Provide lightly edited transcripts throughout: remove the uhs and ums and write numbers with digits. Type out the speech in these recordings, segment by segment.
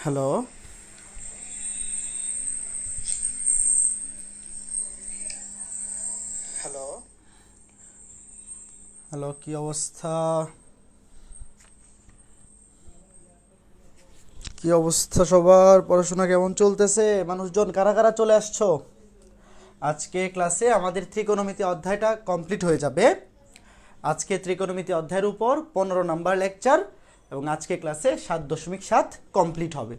Hello hello hello কি অবস্থা? কি অবস্থা সবার? পড়াশোনা কেমন চলতেছে? মানুষজন কারা কারা চলে আসছো? আজকে ক্লাসে আমাদের ত্রিকোণমিতি অধ্যায়টা কমপ্লিট হয়ে যাবে। আজকে ত্রিকোণমিতি অধ্যায়ের উপর 15 নাম্বার লেকচার এবং আজকে ক্লাসে 7.7 কমপ্লিট হবে।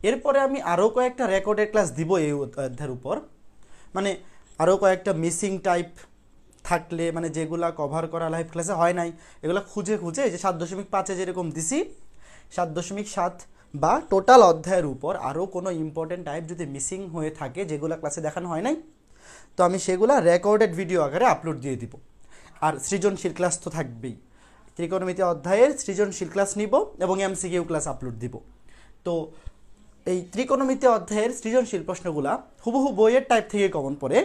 এরপরে আমি আরও কয়েকটা রেকর্ডের ক্লাস দিব এই অধ্যায়ের উপর, মানে আরও কয়েকটা মিসিং টাইপ থাকলে, মানে যেগুলা কভার করা লাইভ ক্লাসে হয় নাই, এগুলো খুঁজে খুঁজে এই যে 7.5-এ যেরকম দিছি 7.7 বা টোটাল অধ্যায়ের উপর আরও কোনো ইম্পর্টেন্ট টাইপ যদি মিসিং হয়ে থাকে যেগুলো ক্লাসে দেখানো হয় নাই, তো আমি সেগুলা রেকর্ডেড ভিডিও আকারে আপলোড দিয়ে দিব। আর সৃজনশীল ক্লাস তো থাকবেই, ত্রিকোণমিতি অধ্যায়ের সৃজনশীল ক্লাস নিব এবং এমসিকিউ ক্লাস আপলোড দিব। তো এই ত্রিকোণমিতি অধ্যায়ের সৃজনশীল প্রশ্নগুলা হুবহু বইয়ের টাইপ থেকে কমন পড়ে,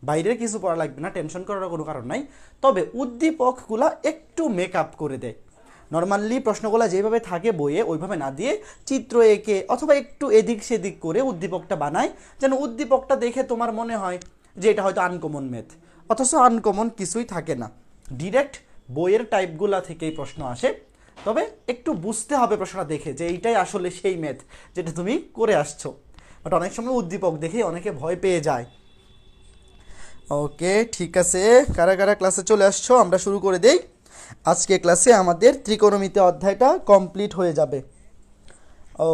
বাইরের কিছু পড়া লাগবে না, টেনশন করার কোনো কারণ নাই। তবে উদ্দীপকগুলা একটু মেকআপ করে দেয়। নর্মালি প্রশ্নগুলো যেভাবে থাকে বইয়ে ওইভাবে না দিয়ে চিত্র এঁকে অথবা একটু এদিক সেদিক করে উদ্দীপকটা বানায়, যেন উদ্দীপকটা দেখে তোমার মনে হয় যে এটা হয়তো আনকমন ম্যাথ, অথচ আনকমন কিছুই থাকে না। ডিরেক্ট বইয়ের টাইপগুলা থেকেই প্রশ্ন আসে, তবে একটু বুঝতে হবে প্রশ্নটা দেখে যে এইটাই আসলে সেই ম্যাথ যেটা তুমি করে আসছো। বাট অনেক সময় উদ্দীপক দেখে অনেকে ভয় পেয়ে যায়। ওকে, ঠিক আছে, কারা কারা ক্লাসে চলে আসছো আমরা শুরু করে দেই। আজকে ক্লাসে আমাদের ত্রিকোণমিতি অধ্যায়টা কমপ্লিট হয়ে যাবে।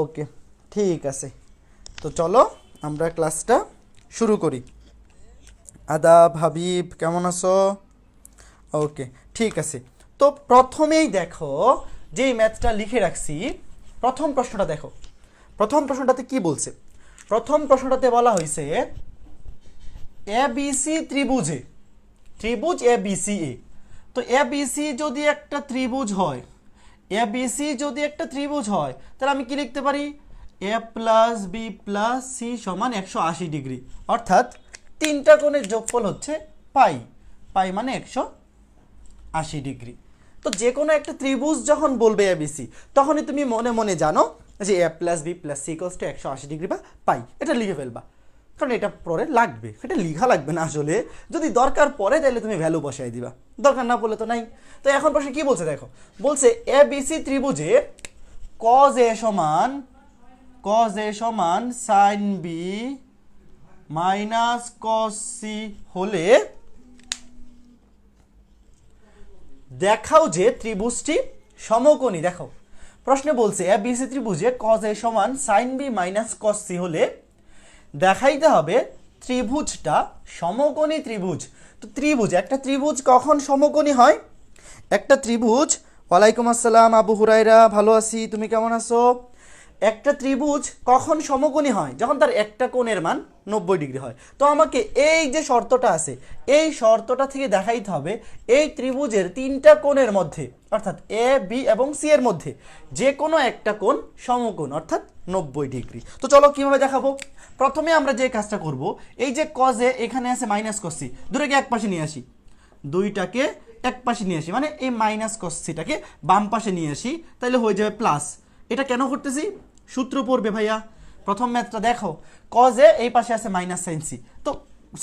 ওকে, ঠিক আছে, তো চলো আমরা ক্লাসটা শুরু করি। আদাব হাবিব, কেমন আছো? ওকে, ঠিক আছে। তো প্রথমেই দেখো যেই ম্যাথটা লিখে রাখছি, প্রথম প্রশ্নটা দেখো। প্রথম প্রশ্নটাতে কি বলছে? প্রথম প্রশ্নটাতে বলা হয়েছে এবিসি ত্রিভুজে, ত্রিভুজ এবিসি এ। তো এবিসি যদি একটা ত্রিভুজ হয়, এবিসি যদি একটা ত্রিভুজ হয়, তাহলে আমি কি লিখতে পারি? এ প্লাস বি প্লাস সি সমান 180 ডিগ্রি, অর্থাৎ তিনটা কোণের যোগফল হচ্ছে পাই, পাই মানে 180 ডিগ্রি। তো যে কোনো একটা ত্রিভুজ যখন বলবে এবিসি, তখনই তুমি মনে মনে জানো যে A plus B plus C equals to 180 degree বা পাই, এটা লিখে ফেলবা, কারণ এটা পরে লাগবে। এটা লিখা লাগবে না আসলে, যদি দরকার পড়ে তাহলে তুমি ভ্যালু বসাই দিবা, দরকার না পড়লে তো নাই। তো এখন প্রশ্ন কি বলছে দেখো, বলছে এ বিসি ত্রিভুজে কজ এ সমান sine B minus cos C হলে দেখাও যে ত্রিভুজটি সমকোণী। দেখো প্রশ্নে বলছে এ বিসি ত্রিভুজে কজ এ সমান sine B minus cos C হলে দেখাইতে হবে ত্রিভুজটা সমকোণী ত্রিভুজ। তো ত্রিভুজ, একটা ত্রিভুজ কখন সমকোণী হয়? একটা ত্রিভুজ, ওয়ালাইকুম আসসালাম আবু হুরাইরা, ভালো আছি, তুমি কেমন আছো? একটা ত্রিভুজ কখন সমকোণী হয়? যখন তার একটা কোণের মান 90 ডিগ্রি হয়। তো আমাকে এই যে শর্তটা আছে, এই শর্তটা থেকে দেখাইতে হবে এই ত্রিভুজের তিনটা কোণের মধ্যে, অর্থাৎ এ বি এবং সি এর মধ্যে যে কোনো একটা কোণ সমকোণ, অর্থাৎ 90 ডিগ্রি। তো চলো কিভাবে দেখাবো। প্রথমে আমরা যে কাজটা করব, এই যে কজে এখানে আছে মাইনাস কস সি, দুটোকে এক পাশে নিয়ে আসি, দুইটাকে এক পাশে নিয়ে আসি, মানে এই মাইনাস কস সিটাকে বাম পাশে নিয়ে আসি, তাহলে হয়ে যাবে প্লাস। এটা কেন করতেছি? সূত্র পড়বে ভাইয়া। প্রথম ম্যাথটা দেখো, কজে এই পাশে আছে মাইনাস সাইন সি, তো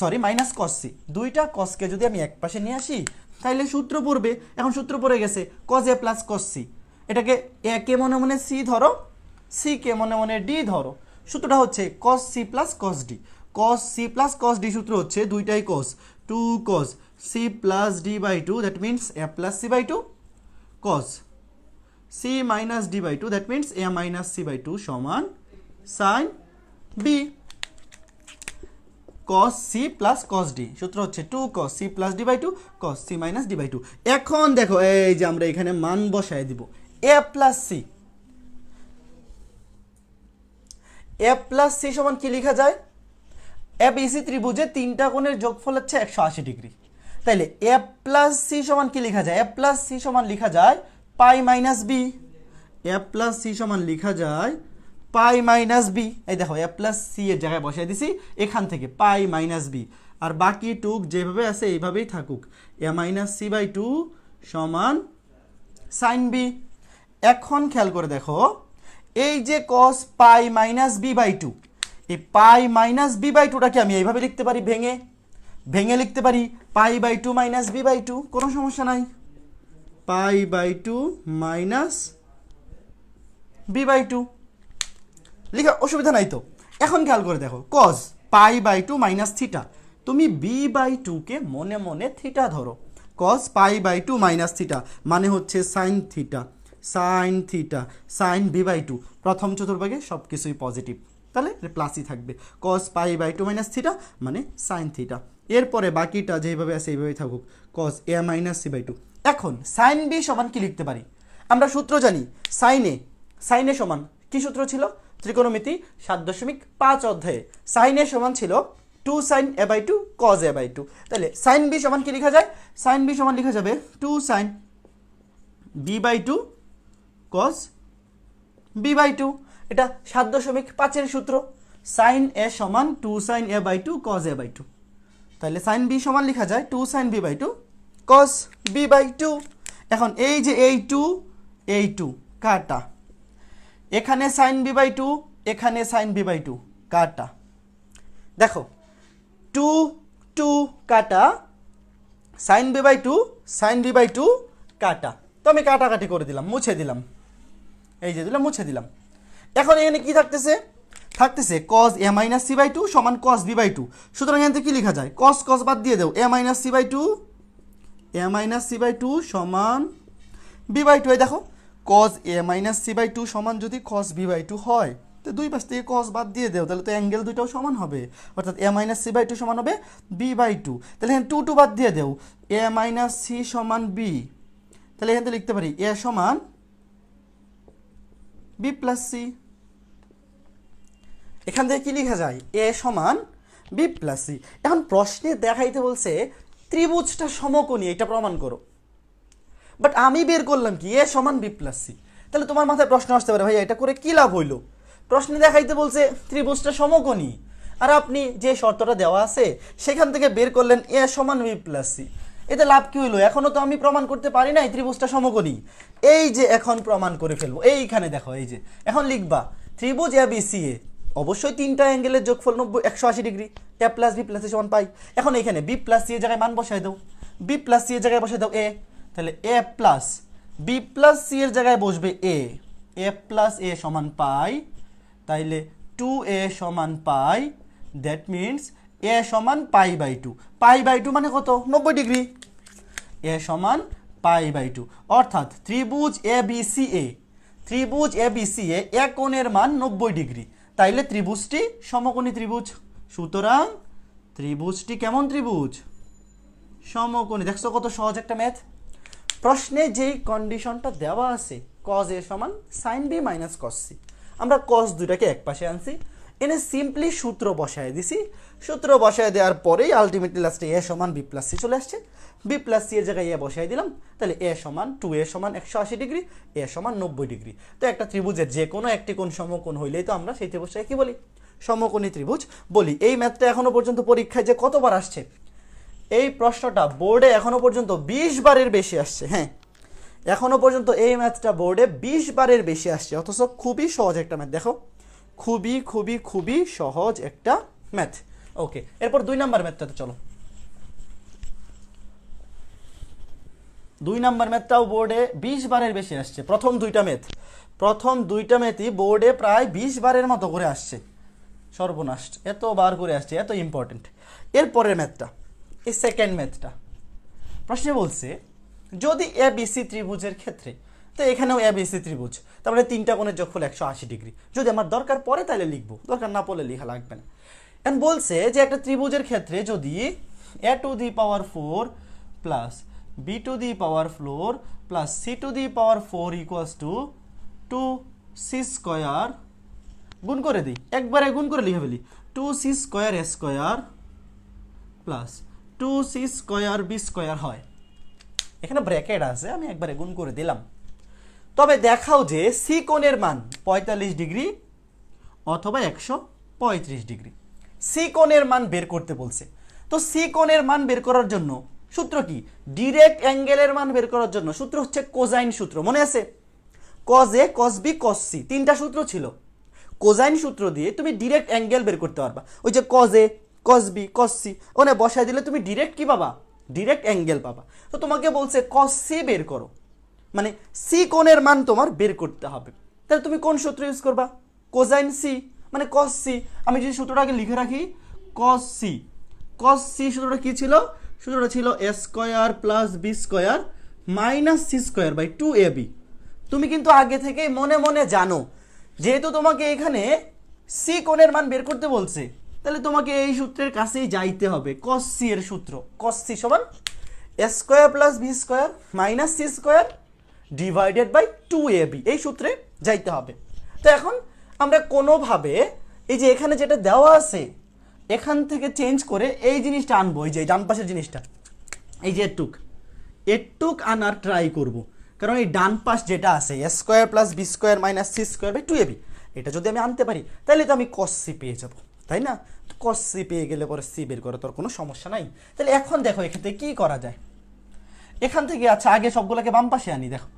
সরি মাইনাস কস সি, দুইটা কসকে যদি আমি এক পাশে নিয়ে আসি তাহলে সূত্র পড়বে। এখন সূত্র পড়ে গেছে cos A plus cos C, এটাকে এ কে মনে মনে সি ধরো, সি কে মনে মনে ডি ধরো। সূত্রটা হচ্ছে cos C plus cos D, cos C plus cos D সূত্র হচ্ছে দুইটাই কস, 2 cos c plus d by 2, that means a plus c by 2, cos c minus d by 2, that means a minus c by 2 সমান sin b, cos c plus cos d সূত্র হচ্ছে 2 cos c plus d by 2 cos c minus d by 2। এখন দেখো এই যে আমরা এখানে মান বসায় দিব, a plus c, a plus c সমান কি লেখা যায়? এবিসি ত্রিভুজে তিনটা কোণের যোগফল হচ্ছে 180 ডিগ্রি, তাইলে এ প্লাস সি সমান কি লেখা যায়? এ প্লাস সি সমান লেখা যায় পাই মাইনাস বি, এ প্লাস সি সমান লেখা যায় পাই মাইনাস বি। এই দেখো এ প্লাস সি এর জায়গায় বসাই দিছি, এখান থেকে পাই মাইনাস বি, আর বাকি টুক যেভাবে আছে এইভাবেই থাকুক, এ মাইনাস সি বাই 2 সমান সাইন বি। এখন খেয়াল করে দেখো এই যে cos pi minus B by two, এই পাই মাইনাস বি বাই টুটাকে আমি এইভাবে লিখতে পারি, ভেঙে ভেঙে লিখতে পারি pi by two minus B by two, কোনো সমস্যা নাই। Pi by two minus B by two লিখা অসুবিধা নাই তো। এখন খেয়াল করে দেখো, cos pi by two minus theta, তুমি বি বাই টুকে মনে মনে থিটা ধরো। cos pi by two minus theta মানে হচ্ছে sign theta, sine theta, sine B by two, প্রথম চতুর্ভাগে সব কিছুই পজিটিভ, তাহলে প্লাসই থাকবে। cos pi by two minus theta মানে সাইন থিটা। এরপরে বাকিটা যেভাবে আছে এইভাবেই থাকুক, cos A minus C by two. এখন সাইন বি সমান কি লিখতে পারি? আমরা সূত্র জানি, সাইনে সমান কি সূত্র ছিল? ত্রিকোণমিতি 7.5 অধ্যায়ে সাইন এ সমান ছিল 2 sin a by 2 cos a by 2। তাহলে সাইন বি সমান কি লেখা যায়? সাইন বি সমান লেখা যাবে 2 sin b by 2 cos b by 2। এটা 7.5 এর সূত্র, সাইন এ সমান 2 sin a by 2 cos a by 2। তাহলে সাইন বি সমান লেখা যায় 2 sin b by 2 cos b by 2। এখন এই যে এই 2 কাটা, এখানে সাইন বি বাই 2, এখানে সাইন বি বাই 2 কাটা, দেখো 2 কাটা, sine B by 2 sine B by 2 কাটা, তো আমি কাটাকাটি করে দিলাম, মুছে দিলাম, এই যে দিলাম, মুছে দিলাম। এখন এখানে কি থাকতেছে? cos a minus C by 2 সমান cos b বাই 2। সুতরাং এখান থেকে কি লেখা যায়? cos বাদ দিয়ে দাও, a minus C by 2, a minus C by 2 সমান b বাই 2। এই দেখো cos a minus C by 2 সমান যদি cos b বাই 2 হয়, তো দুই পাশ থেকে cos বাদ দিয়ে দেও, তাহলে তো অ্যাঙ্গেল দুইটাও সমান হবে, অর্থাৎ a মাইনাস সি বাই 2 সমান হবে b বাই 2। তাহলে এখানে 2 বাদ দিয়ে দেও, a মাইনাস সি সমান b, তাহলে এখান থেকে লিখতে পারি a সমান b প্লাস সি। এখান থেকে কি লেখা যায়? a সমান b প্লাস সি। এখন প্রশ্নে দেখাইতে বলছে ত্রিভুজটা সমকোণী, এটা প্রমাণ করো, বাট আমি বের করলাম কি a সমান b প্লাস সি। তাহলে তোমার মাথায় প্রশ্ন আসতে পারে, ভাই এটা করে কি লাভ হইলো? প্রশ্নে দেখাইতে বলছে ত্রিভুজটা সমকোণী, আর আপনি যে শর্তটা দেওয়া আছে সেখান থেকে বের করলেন a সমান b প্লাস সি, এতে লাভ কি হইলো? এখনো তো আমি প্রমাণ করতে পারি নাই ত্রিভুজটা সমকোণী। এই যে এখন প্রমাণ করে ফেলবো, এইখানে দেখো, এই যে এখন লিখবা ত্রিভুজ এ বি সি এ, অবশ্যই তিনটা অ্যাঙ্গেলের যোগফল 180 degree, a plus B plus C সমান পাই। এখন এইখানে বি প্লাস সি এর জায়গায় মান বসাই দাও, বি প্লাস সি এর জায়গায় বসাই দাও a, তাহলে a plus B plus C এর জায়গায় বসবে a প্লাস a সমান পাই, তাইলে 2a সমান পাই, দ্যাট মিনস a সমান পাই বাই 2। পাই বাই 2 মানে কত? 90 ডিগ্রি। a সমান পাই বাই 2, অর্থাৎ ত্রিভুজ এ বি সি এ, ত্রিভুজ এ বি সি এ এক কোণের মান 90 ডিগ্রি, তাইলে ত্রিভুজটি সমকোণী ত্রিভুজ। সুতরাং ত্রিভুজটি কেমন ত্রিভুজ? সমকোণী। দেখছো কত সহজ একটা ম্যাথ। প্রশ্নে যেই কন্ডিশনটা দেওয়া আছে cos a সমান sin b minus cos c, আমরা cos দুইটাকে এক পাশে আনছি, এনে সিম্পলি সূত্র বসায় দিছি, সূত্র বসায় দেওয়ার পরেই আলটিমেটলি লাস্টে a সমান b প্লাস c চলে আসছে। b প্লাস c এর জায়গায় a বসায় দিলাম, তাহলে a সমান 2a সমান 180 ডিগ্রি, a সমান 90 ডিগ্রি। তো একটা ত্রিভুজের যে কোনো একটি কোণ সমকোণ হইলেই তো আমরা সেই ত্রিভুজটাকে কি বলি? সমকোণী ত্রিভুজ বলি। এই ম্যাথটা এখনো পর্যন্ত পরীক্ষায় যে কতবার আসছে, এই প্রশ্নটা বোর্ডে এখনো পর্যন্ত 20 বারের বেশি আসছে। হ্যাঁ, এখনো পর্যন্ত এই ম্যাথটা বোর্ডে 20 বারের বেশি আসছে, অথচ খুবই সহজ একটা ম্যাথ। দেখো খুবই খুবই খুবই সহজ একটা ম্যাথ। ওকে, এরপর 2 নাম্বার ম্যাথটাতে চলো। 2 নাম্বার ম্যাথটাও বোর্ডে 20 বারের বেশি আসছে। প্রথম দুইটা ম্যাথই বোর্ডে প্রায় 20 বারের মতো করে আসছে। সর্বনাশ, এত বার করে আসছে, এত ইম্পর্টেন্ট। এরপরের ম্যাথটা, এই সেকেন্ড ম্যাথটা, প্রশ্নে বলছে যদি এ বি সি ত্রিভুজের ক্ষেত্রে, তো এখানেও এ বি সি ত্রিভুজ, তারপরে তিনটা কোণের যোগফল 180 ডিগ্রি। যদি আমার দরকার পড়ে তাহলে লিখবো, দরকার না পড়লে লেখা লাগবে না। এখন বলছে যে একটা ত্রিভুজের ক্ষেত্রে যদি a two the power 4 plus b two the power 4 plus c two the power 4 equals to 2c square, গুণ করে দিই, একবারে গুণ করে লিখে ফেলি, 2c square a square plus 2c square b square হয়। এখানে ব্র্যাকেট আছে, আমি একবারে গুণ করে দিলাম। তবে দেখাও যে সি কোণের মান 45 ডিগ্রি অথবা 135 ডিগ্রি। সি কোণের মান বের করতে বলছে, তো সি কোণের মান বের করার জন্য সূত্র কি? ডিরেক্ট অ্যাঙ্গেলের মান বের করার জন্য সূত্র হচ্ছে কোসাইন সূত্র, মনে আছে? Cos A cos B cos C, তিনটা সূত্র ছিল। কোজাইন সূত্র দিয়ে তুমি ডিরেক্ট অ্যাঙ্গেল বের করতে পারবা। ওই যে cos A cos B cos C ওখানে বসায় দিলে তুমি ডিরেক্ট কি পাবা, ডিরেক্ট অ্যাঙ্গেল পাবা। তো তোমাকে বলছে কজ সি বের করো, মানে সি কোণের মান তোমার বের করতে হবে। তাহলে তুমি কোন সূত্র ইউজ করবা, কোজাইন সি মানে কজ সি। আমি যদি সূত্রটাকে লিখে রাখি কজ সি, কজ সি সূত্রটা কি ছিল, সূত্রটা ছিল A square plus B square minus C square by 2ab। তুমি কিন্তু আগে থেকেই মনে মনে জানো, যেহেতু তোমাকে এখানে সি কোণের মান বের করতে বলছে, তাহলে তোমাকে এই সূত্রের কাছেই যাইতে হবে। কস সি এর সূত্র, কস সি সমান A square plus B square minus C square divided by 2ab, এই সূত্রে যাইতে হবে। তো এখন আমরা কোনোভাবে এই যে এখানে যেটা দেওয়া আছে এখান থেকে চেঞ্জ করে এই জিনিসটা আনবো, এই যে ডান পাশের জিনিসটা, এই যে এটুক আনার ট্রাই করব। কারণ এই ডান পাশ যেটা আছে A square plus B square minus C square by 2ab, এটা যদি আমি আনতে পারি তাহলে তো আমি কস সি পেয়ে যাব, তাই না? তো কস সি পেয়ে গেলে পরে সি বের করে তোর কোনো সমস্যা নাই। তাহলে এখন দেখো এখান থেকে কী করা যায়। এখান থেকে আচ্ছা আগে সবগুলোকে বাম পাশে আনি। দেখো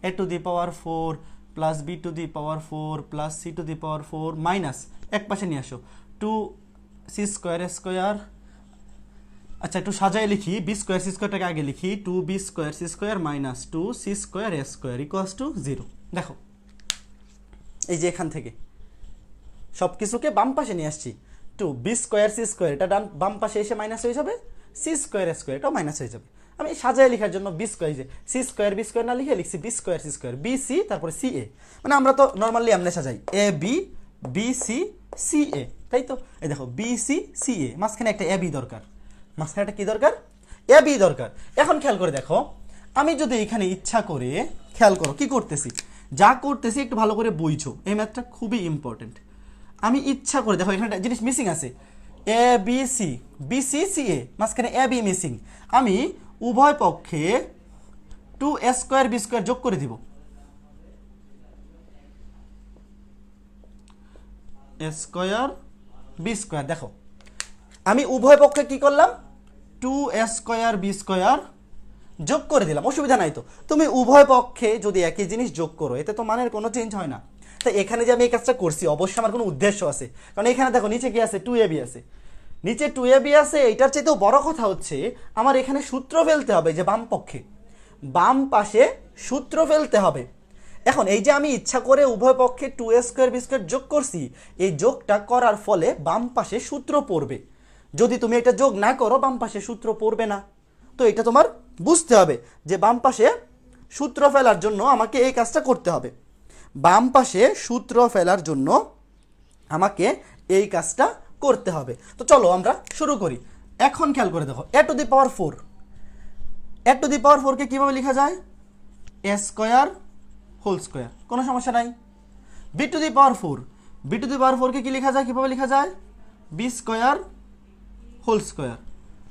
A to the power 4 plus B to the power 4 plus C to the power 4 minus এক পাশে নিয়ে আসো 2 সি স্কোয়ার স্কোয়ার। আচ্ছা একটু সাজায় লিখি, বি স্কোয়ার সি স্কোয়ারটাকে আগে লিখি, 2b square C square minus 2c square A square equals to 0। দেখো এই যে এখান থেকে সব কিছুকে বাম পাশে নিয়ে আসছি, 2b স্কোয়ার সি স্কোয়ার এটা ডান বাম পাশে এসে মাইনাস হয়ে যাবে, সি স্কোয়ার এ স্কোয়ার এটাও মাইনাস হয়ে যাবে। আমি সাজায় লেখার জন্য বি স্কোয়ার, যে সি স্কোয়ার বি স্কোয়ার না লিখে লিখছি B square C square, B C তারপরে সি এ, মানে আমরা তো নর্মালি এমনি সাজাই A B B C C A, তাই তো? এই দেখো বি সি সি এ, মাঝখানে একটা এ বি দরকার, মাঝখানে একটা কি দরকার, এ বি দরকার। এখন খেয়াল করে দেখো, আমি যদি এখানে ইচ্ছা করে, খেয়াল করো কি করতেছি, যা করতেছি একটু ভালো করে বুঝছো, এই ম্যাথটা খুবই ইম্পর্টেন্ট। আমি ইচ্ছা করে দেখো এখানে একটা জিনিস মিসিং আছে, A B C B C C A, মাঝখানে এ বি মিসিং। আমি উভয় পক্ষে 2a স্কোয়ার বি স্কোয়ার যোগ করে দিব, এ স্কোয়ার বি স্কোয়ার। দেখো আমি উভয় পক্ষে কি করলাম, 2a স্কোয়ার বি স্কোয়ার যোগ করে দিলাম, অসুবিধা নাই তো। তুমি উভয় পক্ষে যদি একই জিনিস যোগ করো এতে তো মানের কোনো চেঞ্জ হয় না। তাই এখানে যে আমি এই কাজটা করছি অবশ্যই আমার কোনো উদ্দেশ্য আছে, কারণ এখানে দেখো নিচে কি আছে, 2ab আছে, নিচে 2ab আছে। এটার চাইতেও বড় কথা হচ্ছে আমার এখানে সূত্র ফেলতে হবে, যে বাম পক্ষে বাম পাশে সূত্র ফেলতে হবে। এখন এই যে আমি ইচ্ছা করে উভয় পক্ষে 2a স্কোয়ার বি স্কোয়ার যোগ করছি, এই যোগটা করার ফলে বাম পাশে সূত্র পড়বে। যদি তুমি এটা যোগ না করো বাম পাশে সূত্র পড়বে না। তো এটা তোমার বুঝতে হবে যে বাম পাশে সূত্র ফেলার জন্য আমাকে এই কাজটা করতে হবে, বাম পাশে সূত্র ফেলার জন্য আমাকে এই কাজটা করতে হবে। তো চলো আমরা শুরু করি। এখন খেয়াল করে দেখো, A to the power 4, A to the power 4 কে কীভাবে লেখা যায়, এ স্কোয়ার হোল স্কোয়ার, কোনো সমস্যা নাই। B to the power 4, B to the power 4 কে কী লেখা যায়, কীভাবে লেখা যায়, বি স্কোয়ার হোল স্কোয়ার,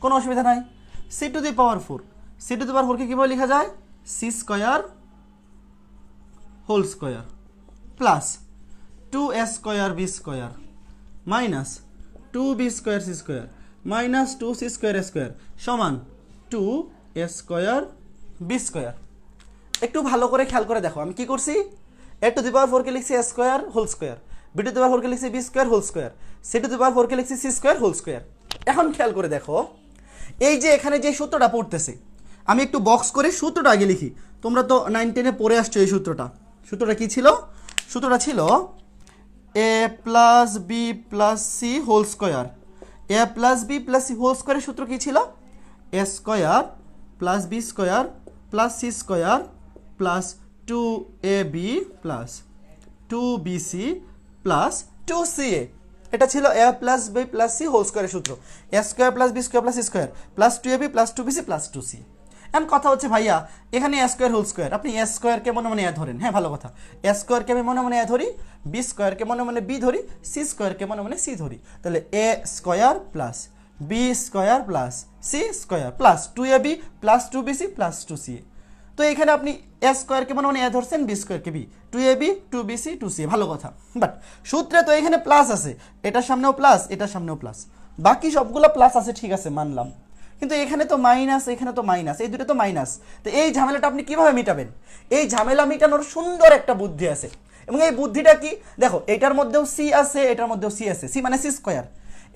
কোনো অসুবিধা নাই। C to the power 4, C to the power 4 কে কীভাবে লেখা যায়, C square whole square plus 2a square B square minus 2b square C square minus 2c square square সমান 2a স্কোয়ার বি স্কোয়ার। একটু ভালো করে খেয়াল করে দেখো আমি কি করছি, এ টু দি পাওয়ার 4 কে লিখছি A square whole square, B to the power 4 কে লিখছি B square whole square, C to the power 4 কে লিখছি সি স্কোয়ার হোল স্কোয়ার। এখন খেয়াল করে দেখো এই যে এখানে যে সূত্রটা পড়তেছে, আমি একটু বক্স করে সূত্রটা আগে লিখি। তোমরা তো 9, 10-এ পড়ে আসছো এই সূত্রটা। সূত্রটা কি ছিল, সূত্রটা ছিল A plus B plus C whole square, A plus B plus C whole স্কোয়ারের সূত্র কি ছিল, A square plus B square plus C square plus 2ab plus 2bc plus 2ca। এটা ছিল A plus B plus C whole স্কোয়ারের সূত্র, এ square plus B square plus C square plus 2ab plus 2bc plus 2ca। এমন কথা হচ্ছে ভাইয়া এখানে এ square whole square, আপনি এ স্কোয়ারকে মনে মনে এ ধরেন, হ্যাঁ ভালো কথা, এ স্কোয়ারকে আমি মনে মনে এ ধরি, বি স্কোয়ারকে মনে মনে বি ধরি, সি স্কোয়ারকে মনে মনে সি ধরি। তাহলে A square plus B square plus C square plus 2ab plus 2bc plus 2ca। তো এখানে আপনি এ স্কোয়ারকে মনে মনে এ ধরছেন, বি স্কোয়ারকে বি, 2ab 2bc 2ca, ভালো কথা। বাট সূত্রে তো এখানে প্লাস আছে, এটার সামনেও প্লাস এটার সামনেও প্লাস, বাকি সবগুলো প্লাস আছে, ঠিক আছে মানলাম। কিন্তু এখানে তো মাইনাস, এখানে তো মাইনাস, এই দুটো তো মাইনাস। তো এই ঝামেলাটা আপনি কিভাবে মেটাবেন? এই ঝামেলা মেটানোর সুন্দর একটা বুদ্ধি আছে, এবং এই বুদ্ধিটা কি দেখো, এটার মধ্যেও সি আছে, এটার মধ্যেও সি আছে, সি মানে সি স্কোয়ার,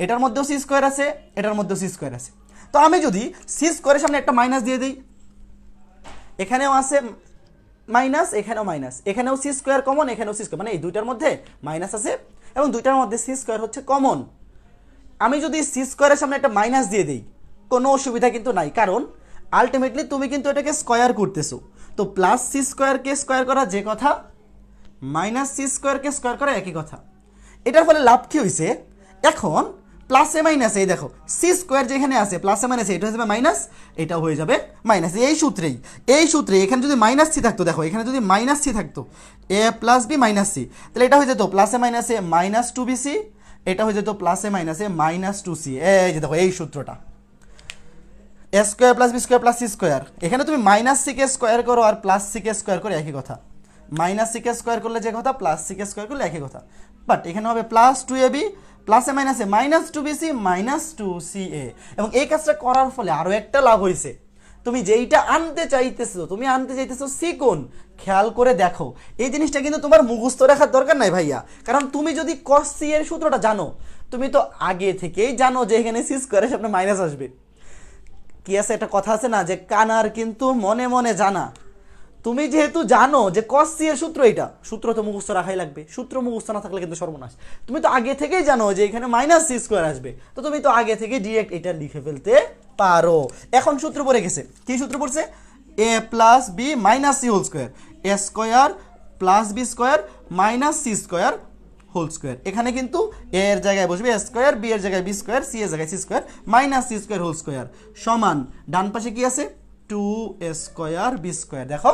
এটার মধ্যেও সি স্কোয়ার আছে, এটার মধ্যেও সি স্কোয়ার আছে। তো আমি যদি সি স্কোয়ারের সামনে একটা মাইনাস দিয়ে দিই, এখানেও আছে মাইনাস, এখানেও মাইনাস, এখানেও সি স্কোয়ার কমন, এখানেও সি স্কোয়ার, মানে এই দুইটার মধ্যে মাইনাস আছে এবং দুইটার মধ্যে সি স্কোয়ার হচ্ছে কমন। আমি যদি সি স্কোয়ারের সামনে একটা মাইনাস দিয়ে দিই, কোনো অসুবিধা কিন্তু নাই, কারণ আলটিমেটলি তুমি কিন্তু এটাকে স্কোয়ার করতেছো। তো প্লাস সি স্কোয়ারকে স্কোয়ার করা যে কথা, মাইনাস সি স্কোয়ারকে স্কোয়ার করা একই কথা। এটার ফলে লাভ কি হয়েছে, এখন প্লাসে মাইনাসে এই দেখো সি স্কোয়ার যেখানে আছে প্লাসে মাইনাসে এটা হয়ে যাবে মাইনাস, এটাও হয়ে যাবে মাইনাস। এই সূত্রে এখানে যদি মাইনাস সি থাকতো, দেখো এখানে যদি মাইনাস সি থাকতো, এ প্লাস বি মাইনাস সি, তাহলে এটা হয়ে যেত প্লাসে মাইনাসে মাইনাস টু বি সি, এটা হয়ে যেত প্লাসে মাইনাসে মাইনাস টু সি। এই যে দেখো এই সূত্রটা, A square plus B square plus C square, এখানে তুমি মাইনাস সিকে স্কোয়ার করো আর প্লাস সিকে স্কোয়ার করো একই কথা, মাইনাস সিকে স্কোয়ার করলে যে কথা প্লাস সিকে স্কোয়ার করলে একই কথা, বাট এখানে হবে প্লাস টু এ বি প্লাসে মাইনাসে minus two B C minus two C A. এবং এই কাজটা করার ফলে আরও একটা লাভ হয়েছে, তুমি যেইটা আনতে চাইতেছো সি কোণ, খেয়াল করে দেখো এই জিনিসটা কিন্তু তোমার মুখস্থ রাখার দরকার নাই ভাইয়া, কারণ তুমি যদি কস সি এর সূত্রটা জানো, তুমি তো আগে থেকেই জানো যে এখানে সি স্কোয়ারের সামনে মাইনাস আসবে। কি আছে একটা কথা আছে না, যে কানার কিন্তু মনে মনে জানা। তুমি যেহেতু জানো যে কস সি এর সূত্র, এটা সূত্র তো মুখস্থ রাখাই লাগবে, সূত্র মুখস্থ না থাকলে কিন্তু সর্বনাশ। তুমি তো আগে থেকেই জানো যে এখানে মাইনাস সি স্কোয়ার আসবে, তো তুমি তো আগে থেকে ডিরেক্ট এটা লিখে ফেলতে পারো। এখন সূত্র পড়ে গেছে, কি সূত্র পড়ছে, এ plus B minus C whole square, এ square plus B square minus C square whole square. এখানে কিন্তু এ এর জায়গায় বসবে এ স্কোয়ার, বি এর জায়গায় বি স্কোয়ার, সি এর জায়গায় C square minus C square whole square সমান ডান পাশে কি আছে, two A square B square. দেখো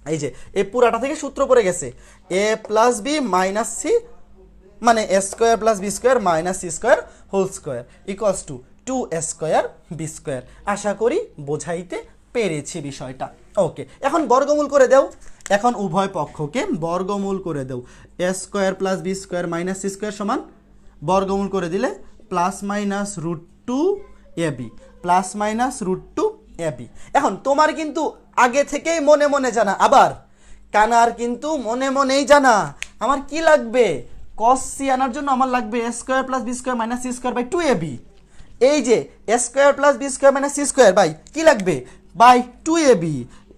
এই যে এই পুরাটা থেকে সূত্র পড়ে গেছে, A plus B minus C মানে A square plus B square minus C square whole square equals to two A square B square. আশা করি বোঝাইতে পেরেছি বিষয়টা। ওকে, এখন বর্গমূল করে দাও, এখন উভয় পক্ষকে বর্গমূল করে দাও। A square plus B square minus C square সমান বর্গমূল করে দিলে plus minus root two a b, plus minus root two a b. এখন তোমার কিন্তু আগে থেকেই মনে মনে জানা, আবার কানার কিন্তু মনে মনেই জানা আমার কি লাগবে, কস সি আনার জন্য আমার লাগবে a square plus B square minus C square by two a b. এই যে a square plus B square minus C square by কি লাগবে, by two a b,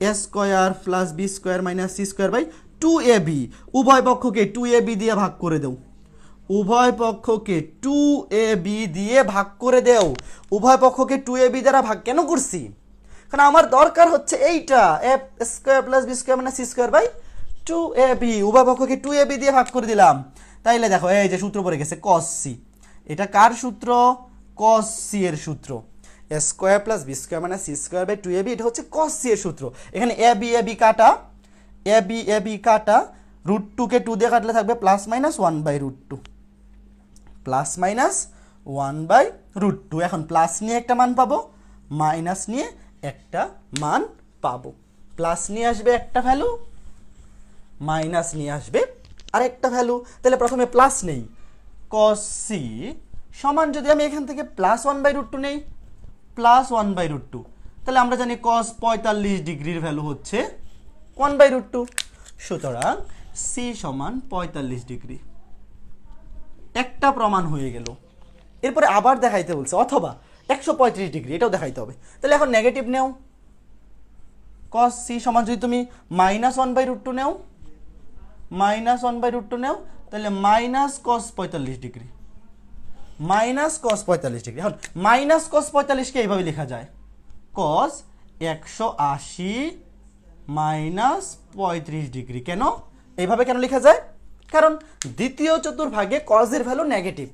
a square plus B square minus C square by two a b. উভয় পক্ষকে two a B দিয়ে ভাগ করে দেও, উভয় পক্ষকে টু এ বি দিয়ে ভাগ করে দেও। উভয় পক্ষকে টু এ বি দ্বারা ভাগ কেন করছি, কারণ আমার দরকার হচ্ছে এইটা, a square plus B square minus C square by two a b. উভয় পক্ষকে টু এ বি দিয়ে ভাগ করে দিলাম, তাইলে দেখো এই যে সূত্র পড়ে গেছে কস সি। এটা কার সূত্র, কস সি এর সূত্র। এ square plus B square minus C square by two a b, এটা হচ্ছে কস সি এর সূত্র। এখানে এ বি কাটা, এ বি কাটা, রুট টুকে টু দিয়ে কাটলে থাকবে plus minus one by root two, plus minus one by root two. এখন প্লাস নিয়ে একটা মান পাবো, মাইনাস নিয়ে একটা মান পাবো। প্লাস নিয়ে আসবে একটা ভ্যালু, মাইনাস নিয়ে আসবে আরেকটা ভ্যালু। তাহলে প্রথমে প্লাস নেই, কস সি সমান যদি আমি এখান থেকে plus one by root two নেই, plus one by root two, তাহলে আমরা জানি কস 45 ডিগ্রির ভ্যালু হচ্ছে ওয়ান বাই রুট টু। সুতরাং সি সমান 45 ডিগ্রি। একটা প্রমাণ হয়ে গেল। এরপরে আবার দেখাইতে বলছে, অথবা 135 ডিগ্রি, এটাও দেখাইতে হবে। তাহলে এখন নেগেটিভ নেও, কস সি সমান যদি তুমি minus one by root two নেও, minus one by root two নেও, তাহলে minus cos 45 degree, minus cos 45 degree. এখন মাইনাস কস 45কে এইভাবে লেখা যায়, কস 180 মাইনাস 35 ডিগ্রি। কেন এইভাবে কেন লেখা যায়, কারণ দ্বিতীয় চতুর্ভাগে কজের ভ্যালু নেগেটিভ,